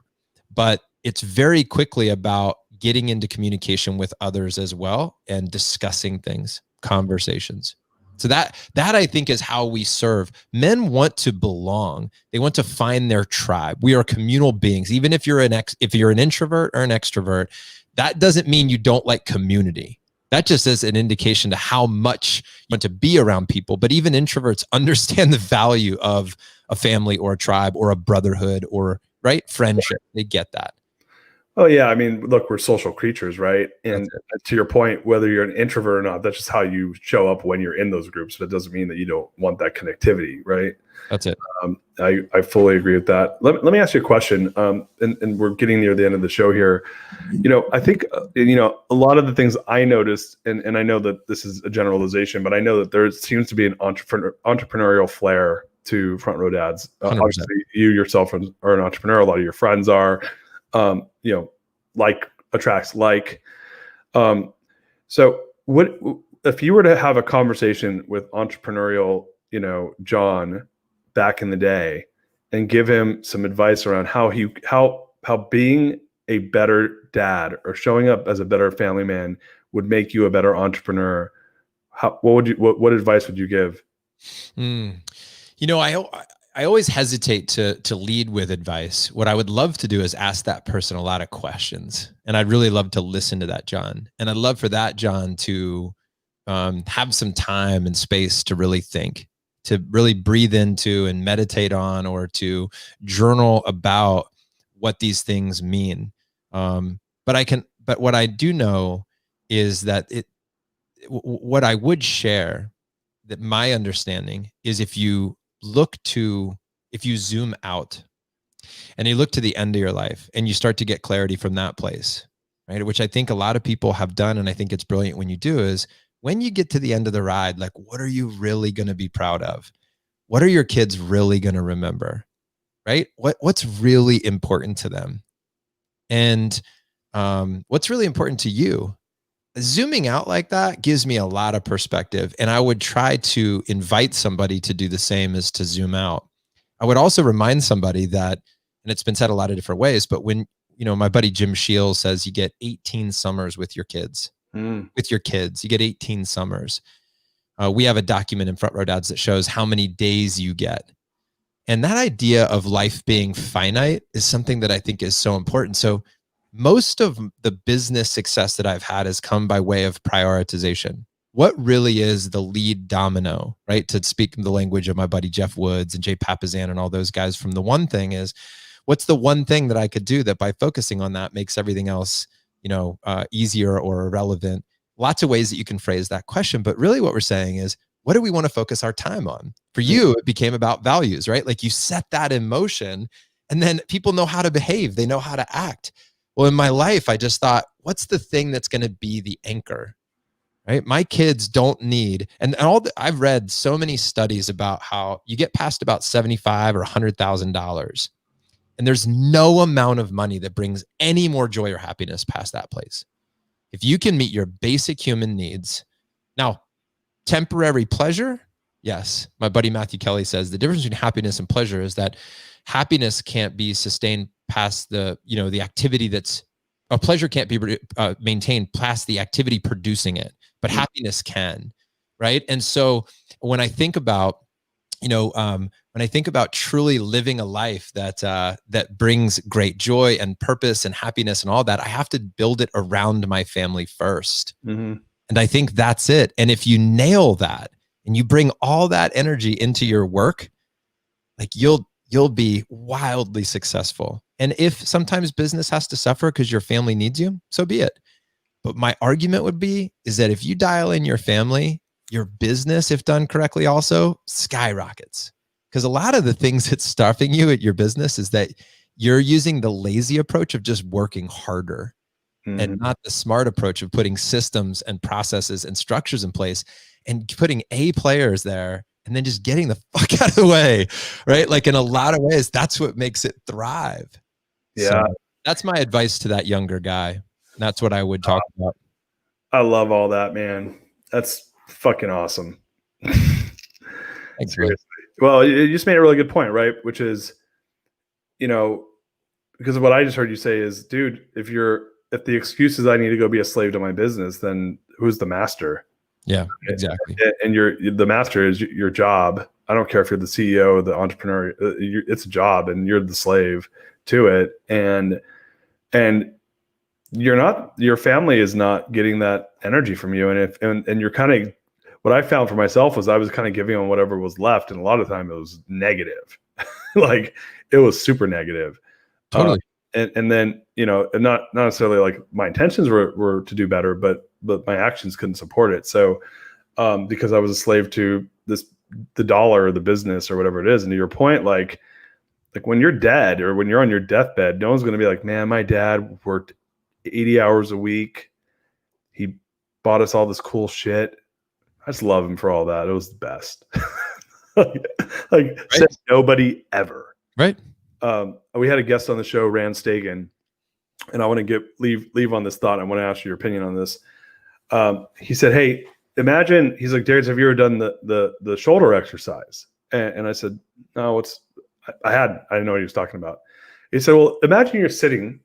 but it's very quickly about getting into communication with others as well and discussing things, conversations. So that I think is how we serve. Men want to belong. They want to find their tribe. We are communal beings. Even if you're an introvert or an extrovert, that doesn't mean you don't like community. That just is an indication to how much you want to be around people. But even introverts understand the value of a family or a tribe or a brotherhood or friendship. They get that. Oh yeah, I mean, look, we're social creatures, right? And to your point, whether you're an introvert or not, that's just how you show up when you're in those groups. But it doesn't mean that you don't want that connectivity, right? That's it. I fully agree with that. Let me ask you a question, and we're getting near the end of the show here. I think a lot of the things I noticed, and I know that this is a generalization, but I know that there seems to be an entrepreneurial flair to Front Row Dads. Obviously, you yourself are an entrepreneur. A lot of your friends are. Like attracts like. So what if you were to have a conversation with entrepreneurial, Jon back in the day, and give him some advice around how being a better dad or showing up as a better family man would make you a better entrepreneur, what advice would you give? You know, I always hesitate to lead with advice. What I would love to do is ask that person a lot of questions, and I'd really love to listen to that Jon. And I'd love for that Jon to have some time and space to really think, to really breathe into and meditate on, or to journal about what these things mean. But what I do know is that what I would share, that my understanding is, if you zoom out and you look to the end of your life and you start to get clarity from that place, right? Which I think a lot of people have done. And I think it's brilliant when you do, is when you get to the end of the ride, like, what are you really going to be proud of? What are your kids really going to remember? Right? What's really important to them? And what's really important to you? Zooming out like that gives me a lot of perspective. And I would try to invite somebody to do the same, as to zoom out. I would also remind somebody that, and it's been said a lot of different ways, but when, my buddy Jim Shields says you get 18 summers with your kids. You get 18 summers. We have a document in Front Row Dads that shows how many days you get. And that idea of life being finite is something that I think is so important. So most of the business success that I've had has come by way of prioritization. What really is the lead domino, right? To speak the language of my buddy Jeff Woods and Jay Papasan and all those guys from The One Thing, is, what's the one thing that I could do that by focusing on that makes everything else, easier or irrelevant? Lots of ways that you can phrase that question. But really what we're saying is, what do we want to focus our time on? For you, it became about values, right? Like, you set that in motion, and then people know how to behave. They know how to act. Well, in my life, I just thought, what's the thing that's going to be the anchor, right? My kids don't need, I've read so many studies about how you get past about $75,000 or $100,000, and there's no amount of money that brings any more joy or happiness past that place. If you can meet your basic human needs. Now, temporary pleasure, yes. My buddy Matthew Kelly says the difference between happiness and pleasure is that happiness can't be sustained past the activity pleasure can't be maintained past the activity producing it, but happiness can, right? And so when I think about, truly living a life that brings great joy and purpose and happiness and all that, I have to build it around my family first. And I think that's it. And if you nail that and you bring all that energy into your work, like, you'll be wildly successful. And if sometimes business has to suffer because your family needs you, so be it. But my argument is that if you dial in your family, your business, if done correctly, also skyrockets. Because a lot of the things that's stopping you at your business is that you're using the lazy approach of just working harder, and not the smart approach of putting systems and processes and structures in place and putting A players there, and then just getting the fuck out of the way, right? Like, in a lot of ways, that's what makes it thrive. Yeah. So that's my advice to that younger guy. That's what I would talk about. I love all that, man. That's fucking awesome. Thanks, man. Well, you just made a really good point, right? Which is, because of what I just heard you say is, dude, if the excuse is I need to go be a slave to my business, then who's the master? Yeah, exactly. And the master is your job. I don't care if you're the CEO or the entrepreneur. It's a job, and you're the slave to it. And your family is not getting that energy from you. And you're kind of, what I found for myself was I was kind of giving them whatever was left, and a lot of the time it was negative. Like, it was super negative. Totally. And then, and not necessarily like my intentions were to do better, but my actions couldn't support it. So, because I was a slave to the dollar or the business or whatever it is. And to your point, like when you're dead or when you're on your deathbed, no one's going to be like, man, my dad worked 80 hours a week. He bought us all this cool shit. I just love him for all that. It was the best. Right. Said nobody ever. Right. We had a guest on the show, Rand Stagen, and I want to leave on this thought. I want to ask you your opinion on this. He said, hey, imagine, he's like, Darius, have you ever done the shoulder exercise? And I said, no, I didn't know what he was talking about. He said, well, imagine you're sitting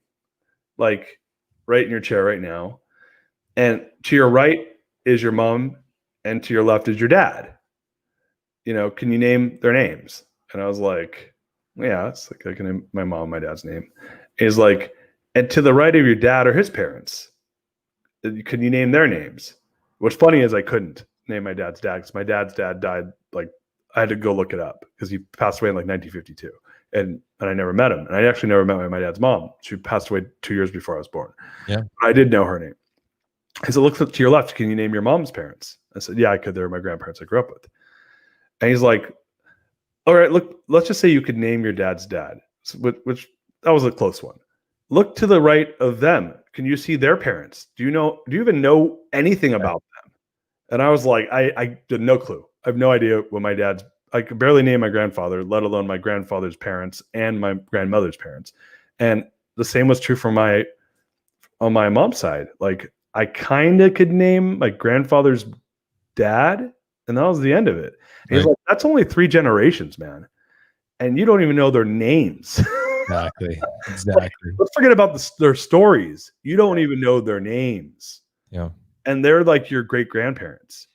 like right in your chair right now. And to your right is your mom, and to your left is your dad. Can you name their names? And I was like, yeah, it's like I can name my mom, my dad's name. He's like, and to the right of your dad are his parents. Can you name their names? What's funny is I couldn't name my dad's dad because my dad's dad died, like, I had to go look it up because he passed away in like 1952. And I never met him. And I actually never met my dad's mom. She passed away 2 years before I was born. Yeah. But I did know her name. He said, look to your left. Can you name your mom's parents? I said, yeah, I could. They're my grandparents I grew up with. And he's like, all right, look, let's just say you could name your dad's dad, which that was a close one. Look to the right of them. Can you see their parents? Do you even know anything about them? And I was like, I did no clue. I have no idea what I could barely name my grandfather, let alone my grandfather's parents and my grandmother's parents. And the same was true on my mom's side. Like, I kind of could name my grandfather's dad, and that was the end of it. And he's like, that's only 3 generations, man. And you don't even know their names. Exactly. Like, let's forget about their stories. You don't even know their names. Yeah. And they're like your great grandparents.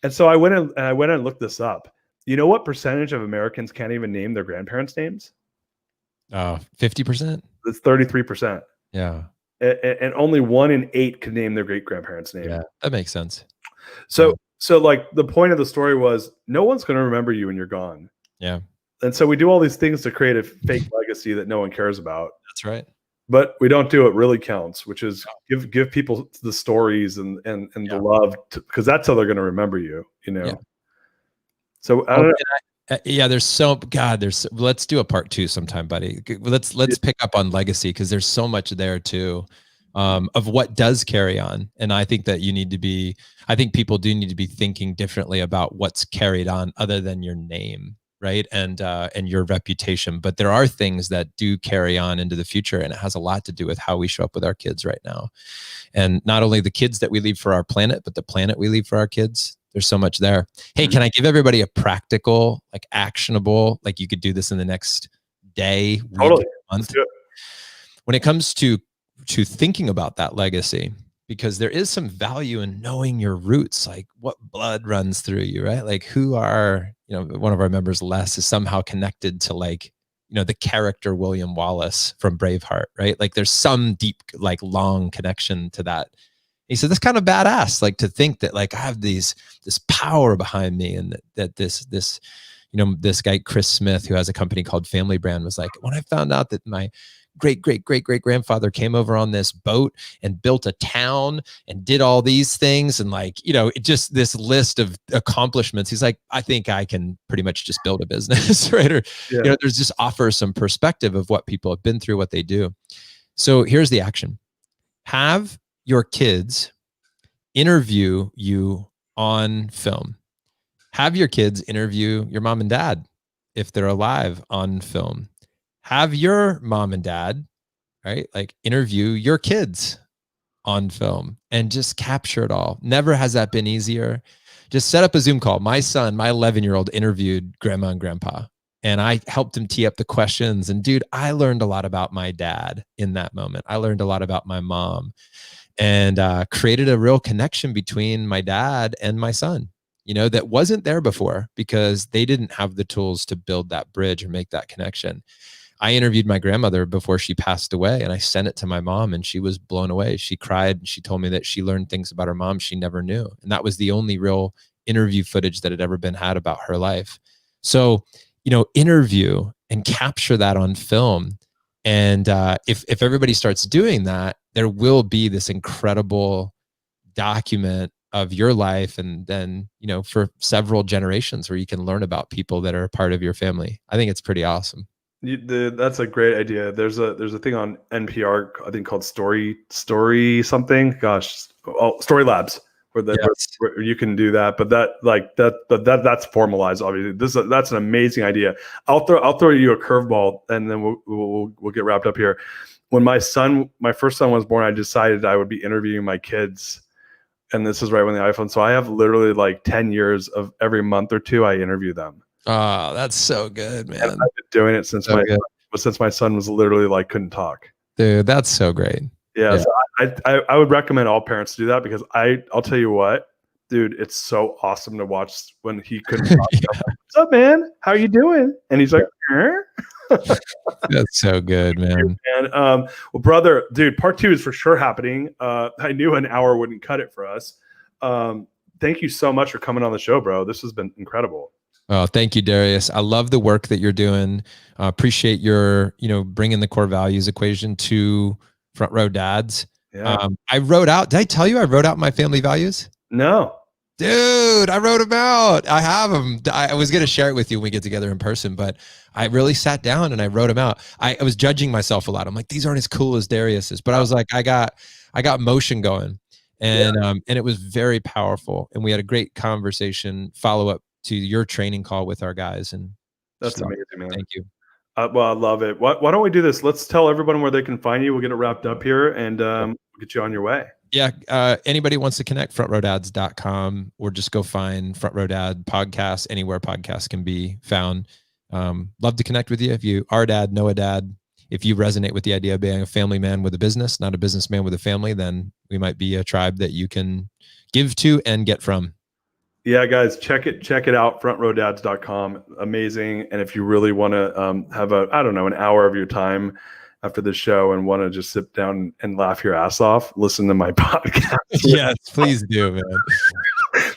And so I went and looked this up. You know what percentage of Americans can't even name their grandparents' names? 50%? It's 33%. Yeah. And only 1 in 8 can name their great grandparents' name. Yeah, that makes sense. So like the point of the story was no one's going to remember you when you're gone. Yeah. And so we do all these things to create a fake legacy that no one cares about. That's right. But we don't do what really counts, which is give people the stories and the love, because that's how they're going to remember you. Yeah. So I don't know. Let's do a part 2 sometime, buddy. Let's pick up on legacy, because there's so much there too, of what does carry on. And I think that I think people do need to be thinking differently about what's carried on other than your name, right? And your reputation. But there are things that do carry on into the future, and it has a lot to do with how we show up with our kids right now. And not only the kids that we leave for our planet, but the planet we leave for our kids. There's so much there. Hey, can I give everybody a practical, like actionable, like you could do this in the next day, week, month? When it comes to thinking about that legacy, because there is some value in knowing your roots, like what blood runs through you, right? Like one of our members, Les, is somehow connected to the character William Wallace from Braveheart, right? Like there's some deep, like long connection to that. He said, that's kind of badass, like to think that like I have this power behind me, and that this guy, Chris Smith, who has a company called Family Brand, was like, when I found out that my great grandfather came over on this boat and built a town and did all these things, and just this list of accomplishments, he's like, I think I can pretty much just build a business, right? Or there's just offer some perspective of what people have been through, what they do. So here's the action. Have your kids interview you on film. Have your kids interview your mom and dad if they're alive on film. Have your mom and dad, right, like interview your kids on film, and just capture it all. Never has that been easier. Just set up a Zoom call. My son, my 11-year-old, interviewed grandma and grandpa, and I helped him tee up the questions. And dude, I learned a lot about my dad in that moment. I learned a lot about my mom, and created a real connection between my dad and my son, that wasn't there before, because they didn't have the tools to build that bridge or make that connection. I interviewed my grandmother before she passed away, and I sent it to my mom, and she was blown away. She cried, and she told me that she learned things about her mom she never knew. And that was the only real interview footage that had ever been had about her life. So, interview and capture that on film. And if everybody starts doing that, there will be this incredible document of your life, and then, for several generations, where you can learn about people that are a part of your family. I think it's pretty awesome. That's a great idea. There's a thing on NPR, I think, called Story something. Gosh, Story Labs, where you can do that. But that's formalized. Obviously, that's an amazing idea. I'll throw you a curveball, and then we'll get wrapped up here. When my first son was born, I decided I would be interviewing my kids, and this is right when the iPhone. So I have literally like 10 years of every month or two I interview them. Oh, that's so good, man. And I've been doing it since my son was literally like couldn't talk. Dude, that's so great. Yeah, so I would recommend all parents do that because I'll tell you what, dude, it's so awesome to watch when he couldn't talk. Yeah. What's up, man? How you doing? And he's like, That's so good, man. And well, brother, dude, part 2 is for sure happening. I knew an hour wouldn't cut it for us. Thank you so much for coming on the show, bro. This has been incredible. Oh, thank you, Darius. I love the work that you're doing. Appreciate your, bringing the core values equation to Front Row Dads. Yeah. I wrote out, did I tell you I wrote out my family values? No. Dude, I wrote them out. I have them. I was going to share it with you when we get together in person, but I really sat down and I wrote them out. I was judging myself a lot. I'm like, these aren't as cool as Darius's, but I was like, I got motion going, and it was very powerful. And we had a great conversation follow up to your training call with our guys. And that's amazing, man. Thank you. Well, I love it. Why don't we do this? Let's tell everyone where they can find you. We'll get it wrapped up here and we'll get you on your way. Yeah. Anybody wants to connect, frontrowdads.com, or just go find Front Row Dad podcast anywhere podcasts can be found. Love to connect with you. If you are a dad, know a dad, if you resonate with the idea of being a family man with a business, not a businessman with a family, then we might be a tribe that you can give to and get from. Yeah, guys, check it out, frontrowdads.com. Amazing. And if you really want to have an hour of your time after the show and want to just sit down and laugh your ass off, listen to my podcast. Yes, please do, man.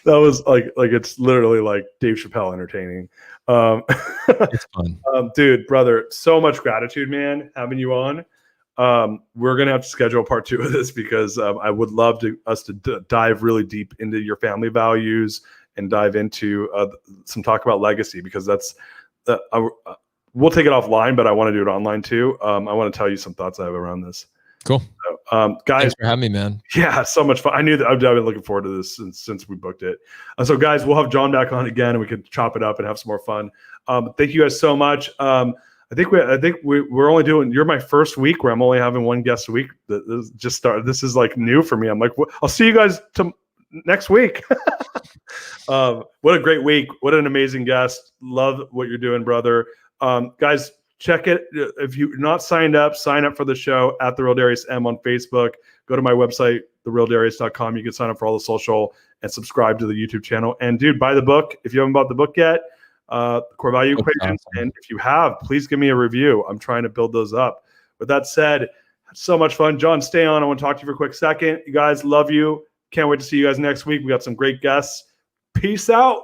That was like it's literally like Dave Chappelle entertaining. It's fun. Dude, brother, so much gratitude, man, having you on. We're going to have to schedule part 2 of this because I would love us to dive really deep into your family values and dive into some talk about legacy, because that's we'll take it offline, but I want to do it online too. I want to tell you some thoughts I have around this. Cool. So, guys, thanks for having me, man. Yeah, so much fun. I knew that I've been looking forward to this since we booked it. So guys, we'll have Jon back on again and we can chop it up and have some more fun. Thank you guys so much. I think we're only doing, you're my first week where I'm only having one guest a week. This just started. This is like new for me. I'm like, I'll see you guys next week. What a great week. What an amazing guest. Love what you're doing, brother. Guys, check it. If you're not signed up, sign up for the show at The Real Darius M on Facebook. Go to my website, therealdarius.com. You can sign up for all the social and subscribe to the YouTube channel. And dude, buy the book. If you haven't bought the book yet, Core Value Equations. Awesome. And if you have, please give me a review. I'm trying to build those up. With that said, so much fun. Jon, stay on. I want to talk to you for a quick second. You guys, love you. Can't wait to see you guys next week. We got some great guests. Peace out.